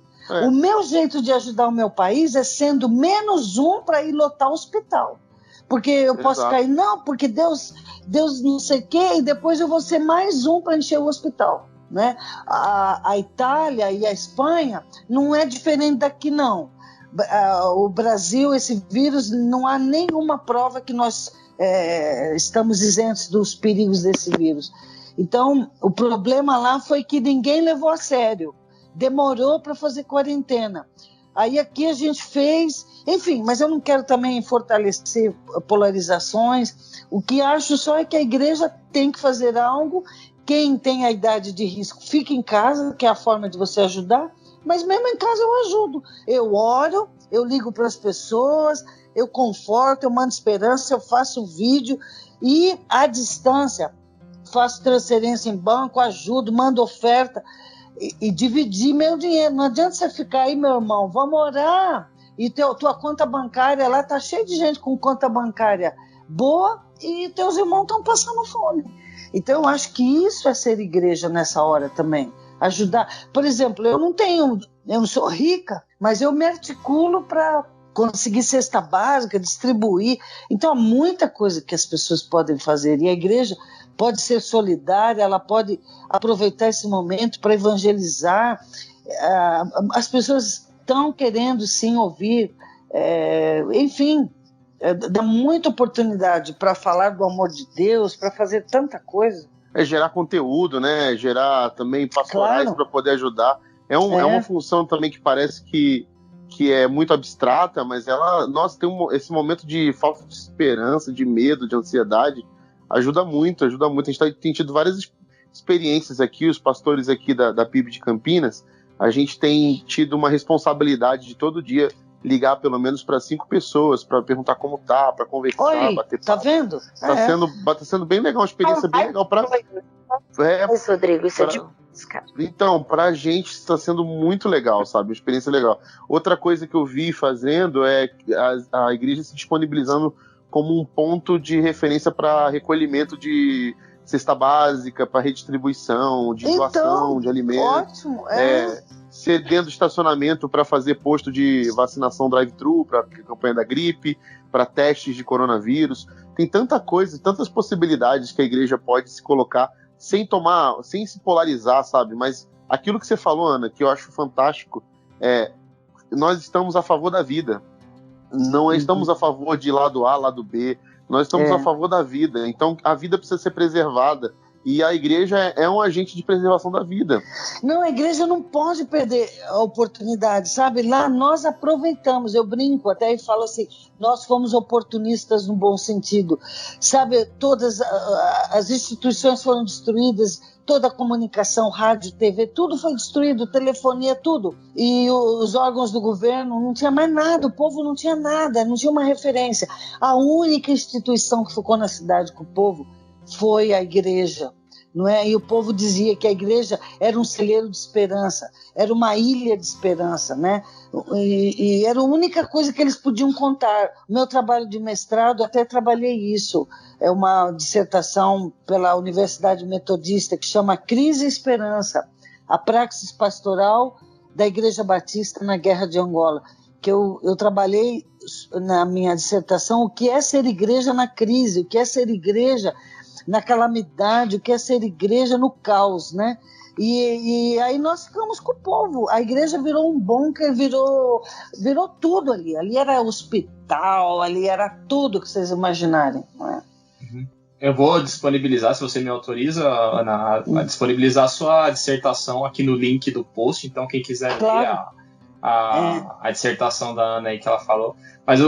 S4: O meu jeito de ajudar o meu país é sendo menos um para ir lotar o hospital. Porque eu posso cair, não, porque Deus não sei o quê, e depois eu vou ser mais um para encher o hospital. Né? A Itália e a Espanha não é diferente daqui, não. O Brasil, esse vírus, não há nenhuma prova que nós estamos isentos dos perigos desse vírus. Então, o problema lá foi que ninguém levou a sério. Demorou para fazer quarentena. Aí aqui a gente fez, enfim, mas eu não quero também fortalecer polarizações. O que acho só é que a igreja tem que fazer algo. Quem tem a idade de risco fica em casa, que é a forma de você ajudar, mas mesmo em casa eu ajudo. Eu oro, eu ligo para as pessoas, eu conforto, eu mando esperança, eu faço vídeo e à distância faço transferência em banco, ajudo, mando oferta. E dividir meu dinheiro. Não adianta você ficar aí, meu irmão, vamos orar. E tua conta bancária lá tá cheia de gente com conta bancária boa e teus irmãos estão passando fome. Então eu acho que isso é ser igreja nessa hora também. Ajudar. Por exemplo, eu não sou rica, mas eu me articulo para conseguir cesta básica, distribuir. Então há muita coisa que as pessoas podem fazer e a igreja pode ser solidária, ela pode aproveitar esse momento para evangelizar. As pessoas estão querendo sim ouvir, enfim, dá muita oportunidade para falar do amor de Deus, para fazer tanta coisa.
S3: Gerar conteúdo, né? Gerar também pastorais para poder ajudar. É uma função também que parece que é muito abstrata, mas nós temos esse momento de falta de esperança, de medo, de ansiedade. Ajuda muito. A gente tem tido várias experiências aqui, os pastores aqui da PIB de Campinas, a gente tem tido uma responsabilidade de todo dia ligar pelo menos para 5 pessoas, para perguntar como tá, para conversar, bater papo.
S4: Tá vendo?
S3: Tá sendo bem legal, uma experiência bem legal para...
S2: Rodrigo, isso é demais, cara.
S3: Então, pra gente está sendo muito legal, sabe? Uma experiência legal. Outra coisa que eu vi fazendo é a igreja se disponibilizando como um ponto de referência para recolhimento de cesta básica, para redistribuição, de doação de alimentos.
S4: Ótimo,
S3: cedendo estacionamento para fazer posto de vacinação drive-thru, para a campanha da gripe, para testes de coronavírus. Tem tanta coisa, tantas possibilidades que a igreja pode se colocar sem se polarizar, sabe? Mas aquilo que você falou, Ana, que eu acho fantástico, nós estamos a favor da vida. Não estamos a favor de lado A, lado B. Nós estamos a favor da vida. Então, a vida precisa ser preservada. E a igreja é um agente de preservação da vida.
S4: Não, a igreja não pode perder a oportunidade, sabe? Lá nós aproveitamos, eu brinco até e falo assim, nós fomos oportunistas no bom sentido. Sabe, todas as instituições foram destruídas, toda a comunicação, rádio, TV, tudo foi destruído, telefonia, tudo. E os órgãos do governo não tinha mais nada, o povo não tinha nada, não tinha uma referência. A única instituição que ficou na cidade com o povo foi a igreja, não é? E o povo dizia que a igreja era um celeiro de esperança, era uma ilha de esperança, né? E era a única coisa que eles podiam contar. O meu trabalho de mestrado, até trabalhei isso, é uma dissertação pela Universidade Metodista que chama Crise e Esperança, a praxis pastoral da Igreja Batista na Guerra de Angola, que eu trabalhei na minha dissertação o que é ser igreja na crise, o que é ser igreja na calamidade, o que é ser igreja no caos, né? E aí nós ficamos com o povo. A igreja virou um bunker, virou tudo ali. Ali era hospital, ali era tudo que vocês imaginarem, não é?
S1: Eu vou disponibilizar, se você me autoriza, Ana, a disponibilizar a sua dissertação aqui no link do post. Então, quem quiser ler a dissertação da Ana aí que ela falou. Mas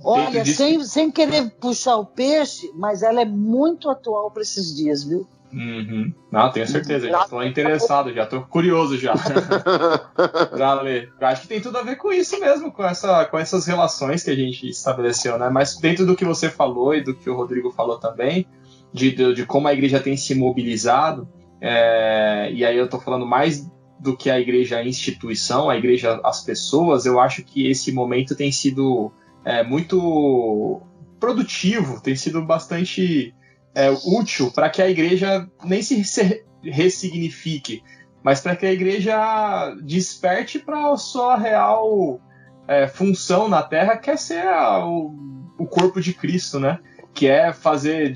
S4: olha, sem querer puxar o peixe, mas ela é muito atual para esses dias, viu?
S1: Uhum. Não, tenho certeza, já estou interessado, já estou curioso já para ler. Eu acho que tem tudo a ver com isso mesmo, com essas relações que a gente estabeleceu, né? Mas dentro do que você falou e do que o Rodrigo falou também, de como a igreja tem se mobilizado, e aí eu estou falando mais do que a igreja instituição, a igreja as pessoas, eu acho que esse momento tem sido muito produtivo, tem sido bastante útil para que a igreja nem se ressignifique, mas para que a igreja desperte para a sua real função na Terra, que é ser o corpo de Cristo, né? Que é fazer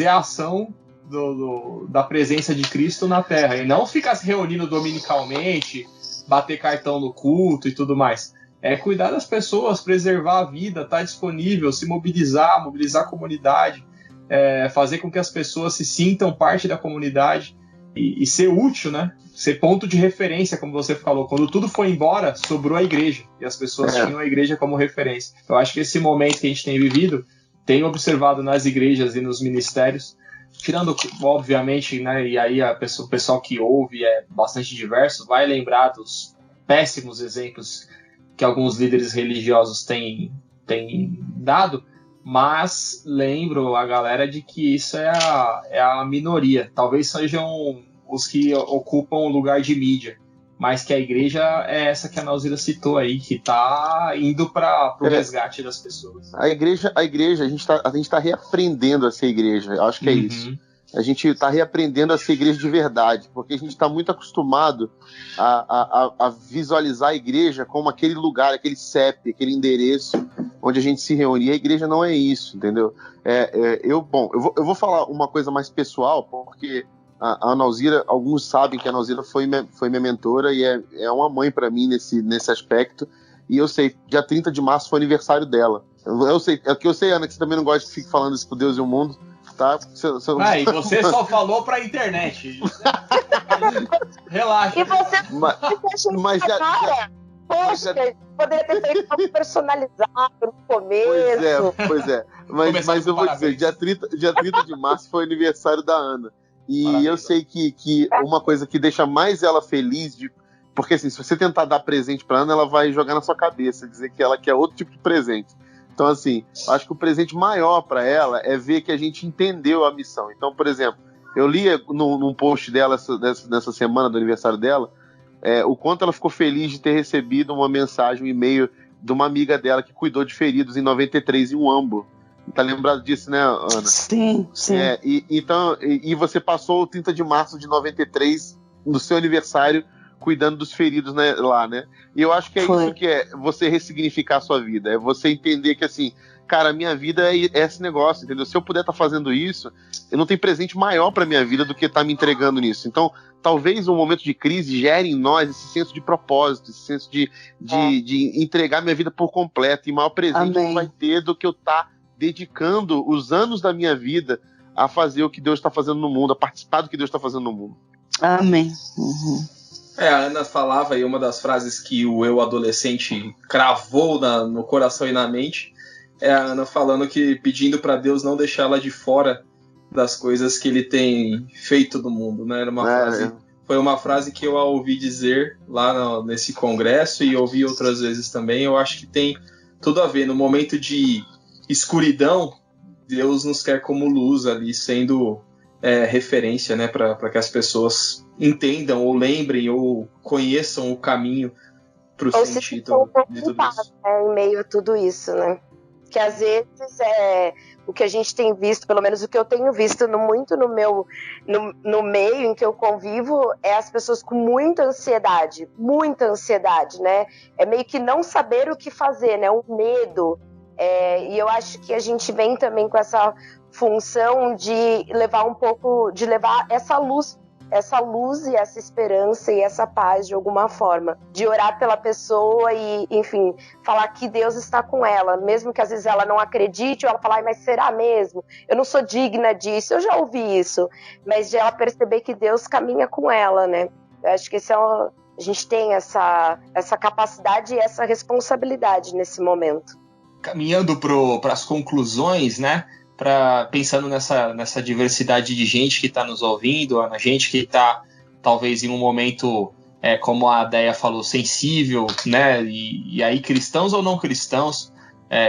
S1: a ação da presença de Cristo na Terra, e não ficar se reunindo dominicalmente, bater cartão no culto e tudo mais. É cuidar das pessoas, preservar a vida, estar disponível, se mobilizar a comunidade, fazer com que as pessoas se sintam parte da comunidade e ser útil, né? Ser ponto de referência, como você falou. Quando tudo foi embora, sobrou a igreja, e as pessoas tinham a igreja como referência. Eu acho que esse momento que a gente tem vivido, tem observado nas igrejas e nos ministérios, tirando, obviamente, né, e aí o pessoal que ouve é bastante diverso, vai lembrar dos péssimos exemplos que alguns líderes religiosos têm dado, mas lembro a galera de que isso é a minoria. Talvez sejam os que ocupam o lugar de mídia, mas que a igreja é essa que a Nauzira citou aí, que está indo para o resgate das pessoas.
S3: A igreja, a gente está reaprendendo a ser igreja, eu acho que é isso. A gente está reaprendendo a ser igreja de verdade, porque a gente está muito acostumado a visualizar a igreja como aquele lugar, aquele CEP, aquele endereço onde a gente se reúne. E a igreja não é isso, entendeu? Eu vou falar uma coisa mais pessoal, porque a Nauzira, alguns sabem que a Nauzira foi minha mentora e é uma mãe para mim nesse aspecto. E eu sei, dia 30 de março foi aniversário dela. Eu sei, Ana, que você também não gosta que fique falando isso pro Deus e o mundo. Tá?
S1: E você só falou pra internet. Relaxa.
S2: E você
S3: mas já,
S2: poxa, poderia ter feito algo personalizado no começo.
S3: Pois é. Mas eu vou dizer, dia 30 de março foi o aniversário da Ana. E Parabéns. Eu sei que uma coisa que deixa mais ela feliz, porque assim, se você tentar dar presente pra Ana, ela vai jogar na sua cabeça, dizer que ela quer outro tipo de presente. Então, assim, acho que o presente maior para ela é ver que a gente entendeu a missão. Então, por exemplo, eu li num post dela nessa semana do aniversário dela, o quanto ela ficou feliz de ter recebido uma mensagem, um e-mail de uma amiga dela que cuidou de feridos em 93 em Uambo. Tá lembrado disso, né, Ana?
S4: Sim.
S3: E você passou o 30 de março de 93 no seu aniversário cuidando dos feridos, né, lá, né? E eu acho que isso que é você ressignificar a sua vida, é você entender que, assim, cara, a minha vida é esse negócio, entendeu? Se eu puder estar fazendo isso, eu não tenho presente maior pra minha vida do que estar me entregando nisso. Então, talvez um momento de crise gere em nós esse senso de propósito, esse senso de entregar minha vida por completo, e maior presente não vai ter do que eu estar dedicando os anos da minha vida a fazer o que Deus está fazendo no mundo, a participar do que Deus está fazendo no mundo.
S4: Amém.
S1: A Ana falava aí, uma das frases que o eu adolescente cravou no coração e na mente, é a Ana falando que pedindo para Deus não deixá-la de fora das coisas que ele tem feito no mundo, né? Foi uma frase que eu a ouvi dizer lá nesse congresso e ouvi outras vezes também. Eu acho que tem tudo a ver. No momento de escuridão, Deus nos quer como luz ali, sendo referência, né, para que as pessoas entendam ou lembrem ou conheçam o caminho para o sentido de tudo isso.
S2: Em meio a tudo isso, né? Que às vezes o que a gente tem visto, pelo menos o que eu tenho visto muito no meio em que eu convivo, é as pessoas com muita ansiedade, né? É meio que não saber o que fazer, né? O medo. E eu acho que a gente vem também com essa função de levar essa luz essa luz e essa esperança e essa paz de alguma forma, de orar pela pessoa e, enfim, falar que Deus está com ela, mesmo que às vezes ela não acredite, ou ela falar, mas será mesmo? Eu não sou digna disso, eu já ouvi isso, mas de ela perceber que Deus caminha com ela, né? Eu acho que a gente tem essa capacidade e essa responsabilidade nesse momento.
S1: Caminhando para as conclusões, né? Pensando nessa diversidade de gente que está nos ouvindo, a gente que está talvez em um momento, como a Deia falou, sensível, né? E aí cristãos ou não cristãos,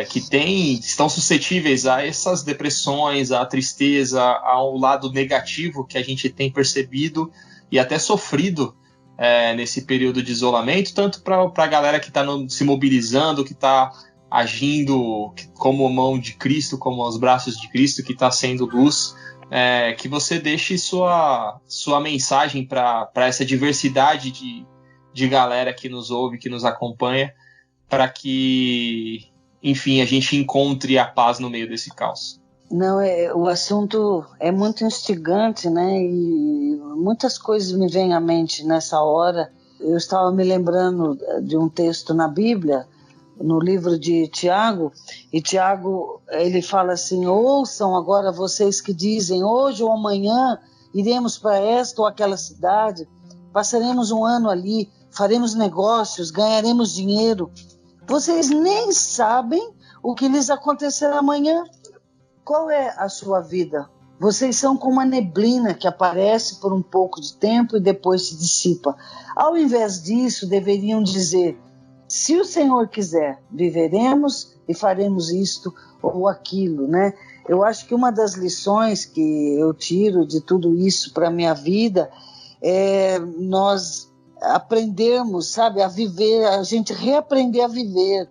S1: que estão suscetíveis a essas depressões, à tristeza, ao lado negativo que a gente tem percebido e até sofrido nesse período de isolamento, tanto para a galera que está se mobilizando, que está agindo como mão de Cristo, como os braços de Cristo, que está sendo luz, que você deixe sua mensagem para essa diversidade de galera que nos ouve, que nos acompanha, para que, enfim, a gente encontre a paz no meio desse caos.
S4: Não, o assunto é muito instigante, né? E muitas coisas me vêm à mente nessa hora. Eu estava me lembrando de um texto na Bíblia, no livro de Tiago, e Tiago, ele fala assim: ouçam agora vocês que dizem, hoje ou amanhã iremos para esta ou aquela cidade, passaremos um ano ali, faremos negócios, ganharemos dinheiro. Vocês nem sabem o que lhes acontecerá amanhã. Qual é a sua vida? Vocês são como a neblina que aparece por um pouco de tempo e depois se dissipa. Ao invés disso, deveriam dizer: se o Senhor quiser, viveremos e faremos isto ou aquilo, né? Eu acho que uma das lições que eu tiro de tudo isso para a minha vida é nós aprendermos, sabe, a viver, a gente reaprender a viver.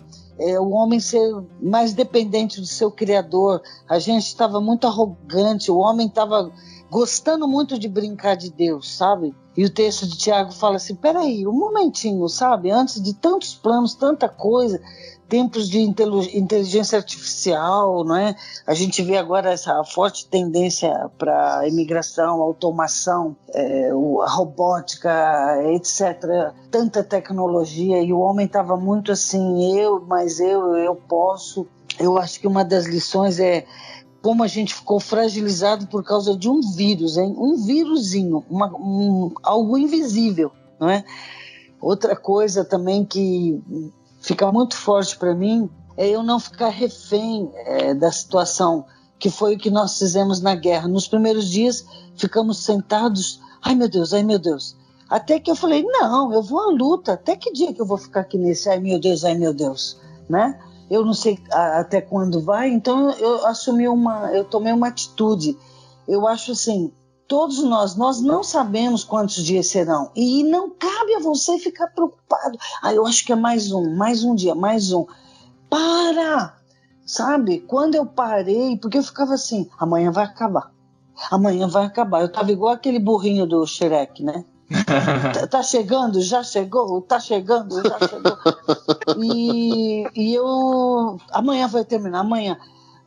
S4: O homem ser mais dependente do seu Criador. A gente estava muito arrogante, o homem estava gostando muito de brincar de Deus, sabe? E o texto de Tiago fala assim, peraí, um momentinho, sabe? Antes de tantos planos, tanta coisa, tempos de inteligência artificial, não é? A gente vê agora essa forte tendência para a imigração, automação, a robótica, etc. Tanta tecnologia, e o homem estava muito assim, eu posso. Eu acho que uma das lições é como a gente ficou fragilizado por causa de um vírus, hein? Um vírusinho, algo invisível, não é? Outra coisa também que fica muito forte para mim é eu não ficar refém da situação, que foi o que nós fizemos na guerra. Nos primeiros dias ficamos sentados, ai meu Deus, até que eu falei, não, eu vou à luta, até que dia que eu vou ficar aqui nesse ai meu Deus, né? Eu não sei até quando vai, então eu tomei uma atitude. Eu acho assim, todos nós não sabemos quantos dias serão, e não cabe a você ficar preocupado. Eu acho que é mais um dia. Para! Sabe? Quando eu parei, porque eu ficava assim, amanhã vai acabar. Eu estava igual aquele burrinho do Shrek, né? Tá chegando, já chegou, tá chegando, já chegou. E eu, amanhã vai terminar, amanhã.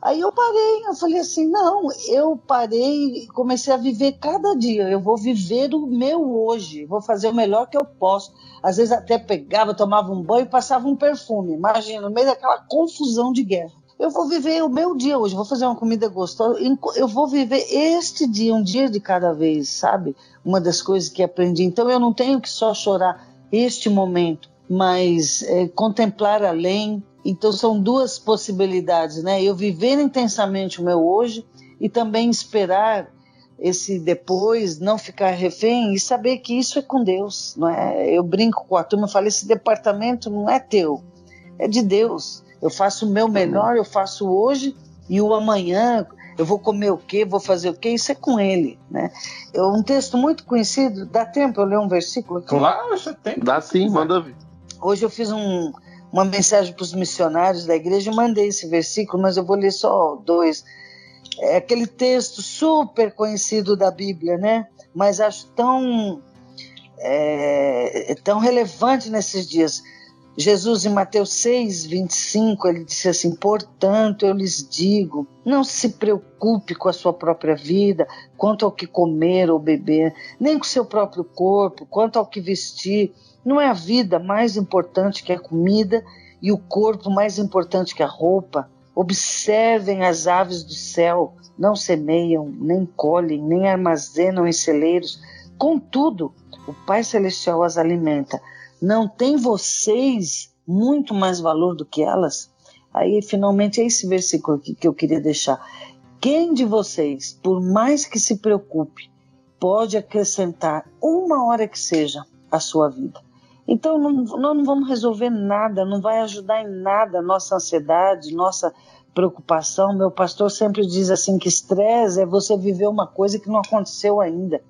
S4: Aí eu parei, eu falei assim, não, eu parei e comecei a viver cada dia. Eu vou viver o meu hoje, vou fazer o melhor que eu posso. Às vezes até pegava, tomava um banho e passava um perfume. Imagina, no meio daquela confusão de guerra. Eu vou viver o meu dia hoje, vou fazer uma comida gostosa, eu vou viver este dia, um dia de cada vez, sabe? Uma das coisas que aprendi. Então eu não tenho que só chorar este momento, mas contemplar além. Então são duas possibilidades, né? Eu viver intensamente o meu hoje e também esperar esse depois, não ficar refém e saber que isso é com Deus, não é? Eu brinco com a turma, eu falo, esse departamento não é teu, é de Deus. Eu faço o meu melhor, eu faço hoje e o amanhã eu vou comer o quê, vou fazer o quê, isso é com ele, né? Um texto muito conhecido, dá tempo eu ler um versículo aqui?
S1: Claro, você tem.
S3: Dá sim, manda vir.
S4: Hoje eu fiz uma mensagem para os missionários da igreja e mandei esse versículo, mas eu vou ler só 2. É aquele texto super conhecido da Bíblia, né? Mas acho tão relevante nesses dias. Jesus, em Mateus 6, 25, ele disse assim: portanto, eu lhes digo, não se preocupe com a sua própria vida, quanto ao que comer ou beber, nem com o seu próprio corpo, quanto ao que vestir. Não é a vida mais importante que a comida e o corpo mais importante que a roupa? Observem as aves do céu, não semeiam, nem colhem, nem armazenam em celeiros. Contudo, o Pai Celestial as alimenta. Não tem vocês muito mais valor do que elas? Aí, finalmente, é esse versículo aqui que eu queria deixar. Quem de vocês, por mais que se preocupe, pode acrescentar uma hora que seja à sua vida? Então, nós não vamos resolver nada, não vai ajudar em nada a nossa ansiedade, nossa preocupação. Meu pastor sempre diz assim que estresse é você viver uma coisa que não aconteceu ainda.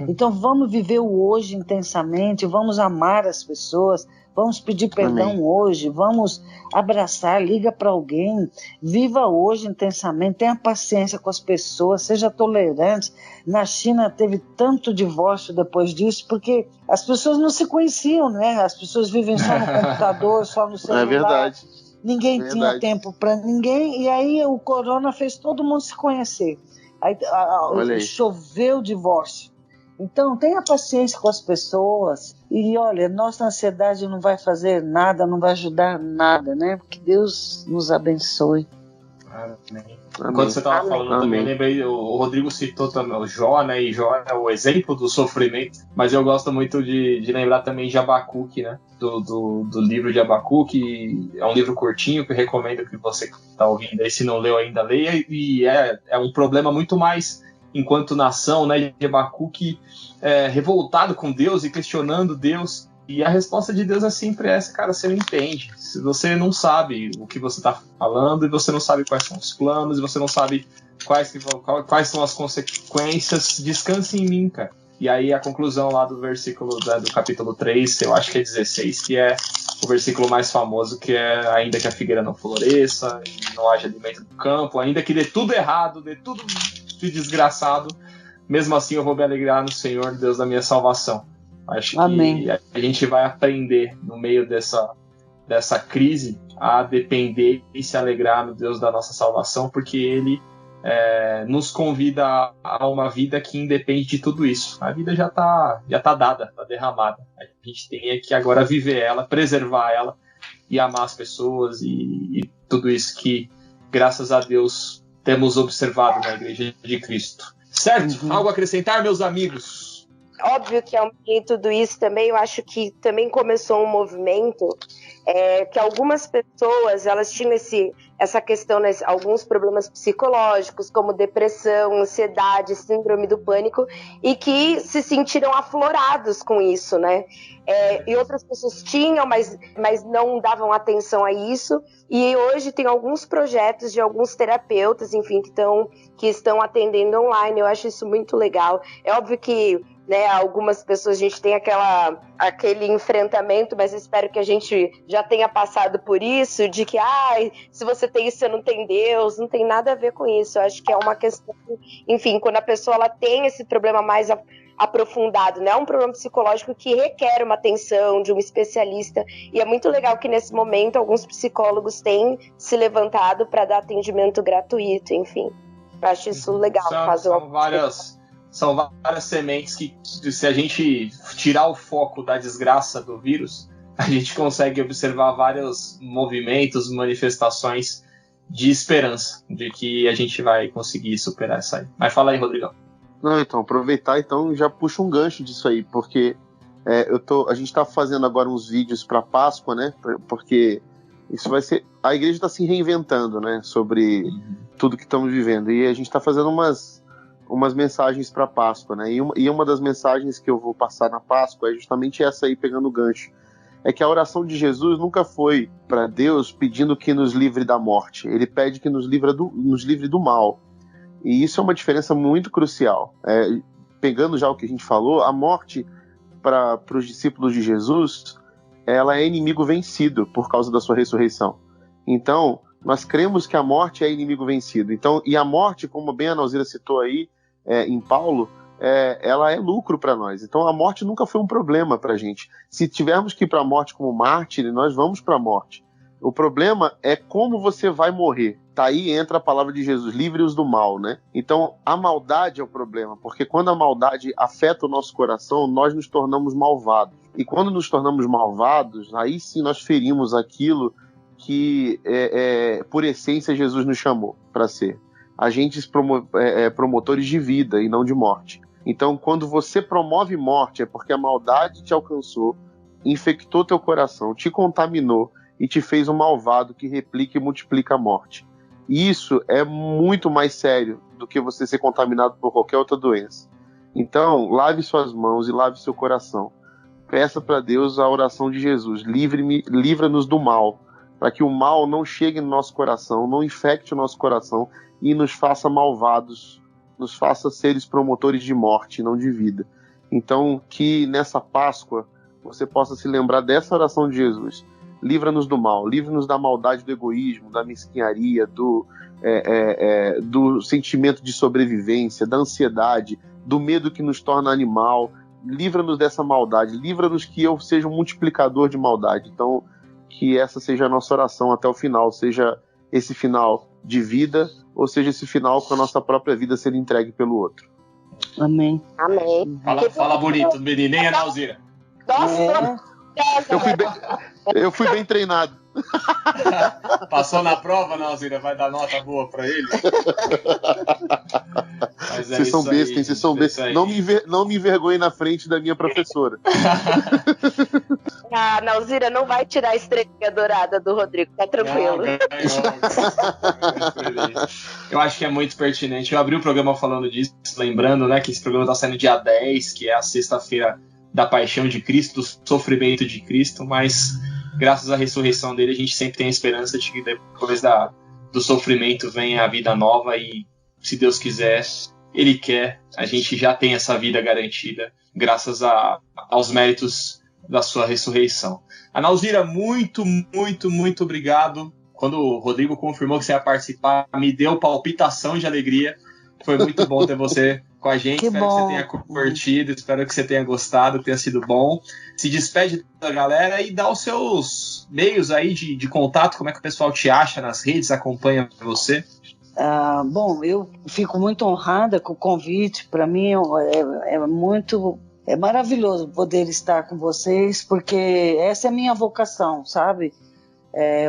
S4: Então vamos viver o hoje intensamente, vamos amar as pessoas, vamos pedir perdão. Amém. Hoje, vamos abraçar, liga para alguém, viva hoje intensamente, tenha paciência com as pessoas, seja tolerante. Na China teve tanto divórcio depois disso, porque as pessoas não se conheciam, né? As pessoas vivem só no computador, só no celular.
S3: É verdade.
S4: Ninguém tinha tempo para ninguém, e aí o corona fez todo mundo se conhecer. Aí choveu divórcio. Então, tenha paciência com as pessoas e, olha, nossa ansiedade não vai fazer nada, não vai ajudar nada, né? Que Deus nos abençoe.
S1: Amém. Enquanto você estava falando também, eu lembrei, o Rodrigo citou também o Jó, né? E Jó é o exemplo do sofrimento, mas eu gosto muito de lembrar também de Abacuque, né? Do livro de Abacuque, é um livro curtinho que eu recomendo que você que está ouvindo aí, se não leu ainda, leia, e é um problema muito mais enquanto nação, né, de Abacuque revoltado com Deus e questionando Deus, e a resposta de Deus é sempre essa: cara, você não entende, se você não sabe o que você está falando, e você não sabe quais são os planos, e você não sabe quais são as consequências, descanse em mim, cara. E aí a conclusão lá do versículo do capítulo 3, eu acho que é 16, que é o versículo mais famoso, que é: ainda que a figueira não floresça, não haja alimento no campo, ainda que dê tudo errado, dê tudo de desgraçado, mesmo assim eu vou me alegrar no Senhor, Deus da minha salvação. Acho
S4: Amém.
S1: Que a gente vai aprender no meio dessa crise a depender e se alegrar no Deus da nossa salvação, porque Ele nos convida a uma vida que independe de tudo isso. A vida já tá dada, está derramada. A gente tem que agora viver ela, preservar ela e amar as pessoas e tudo isso que, graças a Deus, temos observado na Igreja de Cristo. Certo? Algo a acrescentar, meus amigos?
S2: Óbvio que ao meio de tudo isso também, eu acho que também começou um movimento que algumas pessoas, elas tinham essa questão, né, alguns problemas psicológicos, como depressão, ansiedade, síndrome do pânico, e que se sentiram aflorados com isso, né? E outras pessoas tinham, mas não davam atenção a isso, e hoje tem alguns projetos de alguns terapeutas, enfim, que estão atendendo online. Eu acho isso muito legal. É óbvio que, né, algumas pessoas, a gente tem aquele enfrentamento, mas espero que a gente já tenha passado por isso, de que se você tem isso, você não tem Deus. Não tem nada a ver com isso. Eu acho que é uma questão, enfim, quando a pessoa ela tem esse problema mais aprofundado, né? É um problema psicológico que requer uma atenção de um especialista, e é muito legal que nesse momento alguns psicólogos têm se levantado para dar atendimento gratuito, enfim. Eu acho isso legal.
S1: São várias sementes que, se a gente tirar o foco da desgraça do vírus, a gente consegue observar vários movimentos, manifestações de esperança, de que a gente vai conseguir superar isso aí. Mas fala aí, Rodrigão.
S3: Não, então, aproveitar, então, já puxa um gancho disso aí, porque a gente está fazendo agora uns vídeos para Páscoa, né? Porque isso vai ser... A igreja está se reinventando, né? Sobre tudo que estamos vivendo. E a gente está fazendo umas mensagens para Páscoa, né? E uma das mensagens que eu vou passar na Páscoa é justamente essa aí, pegando o gancho. É que a oração de Jesus nunca foi para Deus pedindo que nos livre da morte. Ele pede que nos livre do mal. E isso é uma diferença muito crucial. Pegando já o que a gente falou, a morte para os discípulos de Jesus, ela é inimigo vencido por causa da sua ressurreição. Então, nós cremos que a morte é inimigo vencido. Então, e a morte, como bem a Nalzira citou aí, em Paulo, ela é lucro para nós. Então a morte nunca foi um problema para a gente. Se tivermos que ir para a morte como mártir, nós vamos para a morte. O problema é como você vai morrer. Tá aí entra a palavra de Jesus, livre-os do mal, né? Então a maldade é o problema, porque quando a maldade afeta o nosso coração, nós nos tornamos malvados. E quando nos tornamos malvados, aí sim nós ferimos aquilo que por essência Jesus nos chamou para ser. Agentes promotores de vida e não de morte. Então, quando você promove morte, é porque a maldade te alcançou, infectou teu coração, te contaminou e te fez um malvado que replica e multiplica a morte. E isso é muito mais sério do que você ser contaminado por qualquer outra doença. Então, lave suas mãos e lave seu coração. Peça para Deus a oração de Jesus. Livra-nos do mal, para que o mal não chegue no nosso coração, não infecte o nosso coração e nos faça malvados, nos faça seres promotores de morte, não de vida. Então, que nessa Páscoa você possa se lembrar dessa oração de Jesus. Livra-nos do mal, livra-nos da maldade, do egoísmo, da mesquinharia, do sentimento de sobrevivência, da ansiedade, do medo que nos torna animal. Livra-nos dessa maldade, livra-nos que eu seja um multiplicador de maldade. Então, que essa seja a nossa oração até o final, seja esse final de vida, ou seja esse final com a nossa própria vida sendo entregue pelo outro.
S4: Amém.
S2: Amém.
S1: Fala bonito, menino, hein, Analzira?
S2: Nossa,
S3: Eu fui bem treinado.
S1: Passou na prova, Analzira? Vai dar nota boa pra ele?
S3: Vocês são bestas, hein? Vocês são bestas. Não me envergonhe na frente da minha professora.
S2: A Analzira não vai tirar a estrelinha dourada do Rodrigo, tá tranquilo.
S1: Eu acho que é muito pertinente. Eu abri o programa falando disso, lembrando, né, que esse programa tá saindo dia 10, que é a sexta-feira da paixão de Cristo, do sofrimento de Cristo, mas graças à ressurreição dele, a gente sempre tem a esperança de que depois do sofrimento vem a vida nova e, se Deus quiser, Ele quer, a gente já tem essa vida garantida, graças aos méritos da sua ressurreição. Analzira, muito, muito, muito obrigado. Quando o Rodrigo confirmou que você ia participar, me deu palpitação de alegria. Foi muito bom ter você com a gente. Espero que você tenha curtido, espero que você tenha gostado, que tenha sido bom. Se despede da galera e dá os seus meios aí de contato, como é que o pessoal te acha nas redes, acompanha você.
S4: Bom, eu fico muito honrada com o convite. Para mim é maravilhoso poder estar com vocês, porque essa é a minha vocação, sabe?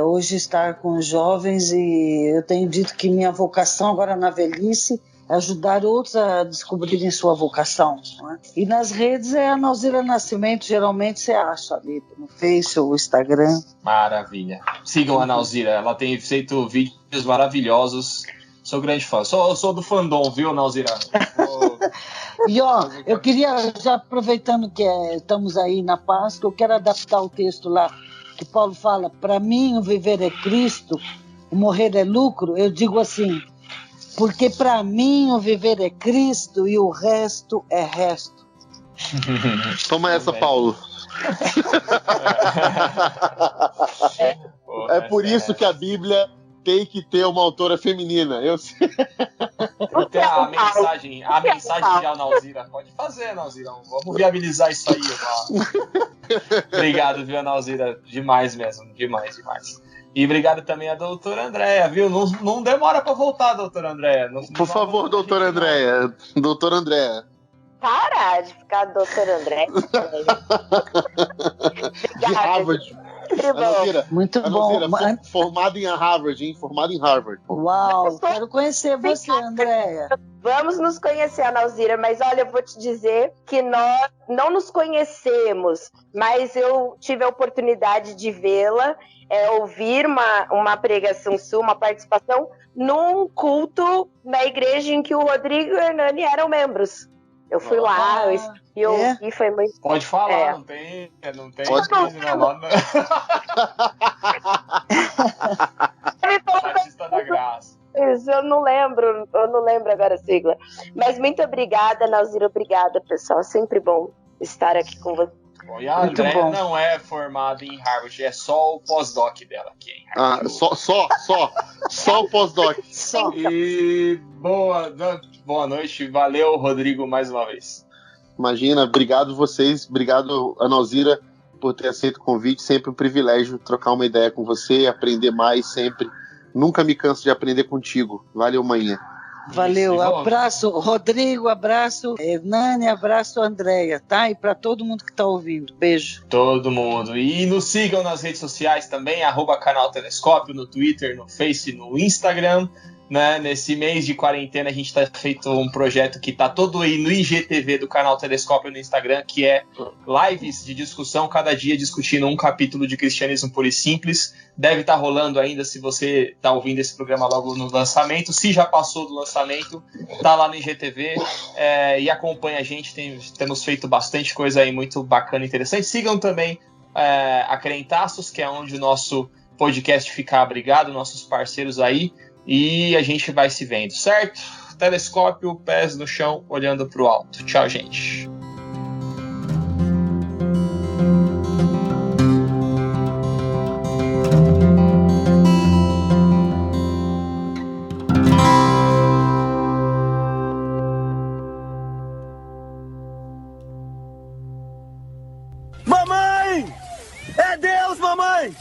S4: Hoje estar com os jovens, e eu tenho dito que minha vocação agora na velhice é ajudar outros a descobrirem sua vocação, né? E nas redes é a Analzira Nascimento, geralmente você acha ali no Face ou Instagram.
S1: Maravilha. Sigam a Analzira, ela tem feito vídeos maravilhosos. Sou grande fã. Sou do fandom, viu, Analzira?
S4: E eu queria, já aproveitando que estamos aí na Páscoa, eu quero adaptar o texto lá, que Paulo fala: para mim o viver é Cristo, o morrer é lucro. Eu digo assim: porque para mim o viver é Cristo e o resto é resto.
S3: Toma essa, Paulo. É por isso que a Bíblia tem que ter uma autora feminina. Eu sei.
S1: Tem a mensagem de Analzira. Pode fazer, Analzira. Vamos viabilizar isso aí. Obrigado, viu, Analzira? Demais mesmo. Demais. E obrigado também a doutora Andréia, viu? Não demora para voltar, doutora Andréia.
S3: Por favor, doutora Andréia. Doutora Andréia.
S2: Parar de ficar doutora Andréia.
S3: De Harvard.
S4: Muito bom.
S3: Formado em Harvard, hein? Formado em Harvard.
S4: Uau, quero conhecer você, Andréia.
S2: Vamos nos conhecer, Analzira, mas olha, eu vou te dizer que nós não nos conhecemos, mas eu tive a oportunidade de vê-la, ouvir uma pregação sua, uma participação num culto na igreja em que o Rodrigo e o Hernani eram membros. Eu fui lá, eu ouvi, foi muito...
S1: Pode falar, não tem crise, não. Batista da Graça.
S2: Isso, eu não lembro agora a sigla. Mas muito obrigada, Analzira, obrigada, pessoal. Sempre bom estar aqui com você.
S1: Bom, e a Andréia não é formada em Harvard, é só o pós-doc dela aqui em Harvard.
S3: Só o pós-doc. só.
S1: E boa noite. Valeu, Rodrigo, mais uma vez.
S3: Imagina, obrigado vocês, obrigado, Ana Alzira, por ter aceito o convite. Sempre um privilégio trocar uma ideia com você, aprender mais sempre. Nunca me canso de aprender contigo. Valeu, manhã.
S4: Valeu, abraço, Rodrigo, abraço, Hernani, abraço, Andréia, tá? E para todo mundo que está ouvindo, beijo.
S1: Todo mundo. E nos sigam nas redes sociais também, @canal Telescópio, no Twitter, no Face, no Instagram. Né? Nesse mês de quarentena a gente está feito um projeto que está todo aí no IGTV do canal Telescópio no Instagram, que é lives de discussão, cada dia discutindo um capítulo de Cristianismo Puro e Simples. Deve estar rolando ainda, se você está ouvindo esse programa logo no lançamento. Se já passou do lançamento, tá lá no IGTV, e acompanha a gente. Temos feito bastante coisa aí muito bacana e interessante. Sigam também a Crentaços, que é onde o nosso podcast fica abrigado, nossos parceiros aí. E a gente vai se vendo, certo? Telescópio, pés no chão, olhando pro alto. Tchau, gente.
S5: Mamãe! É Deus, mamãe!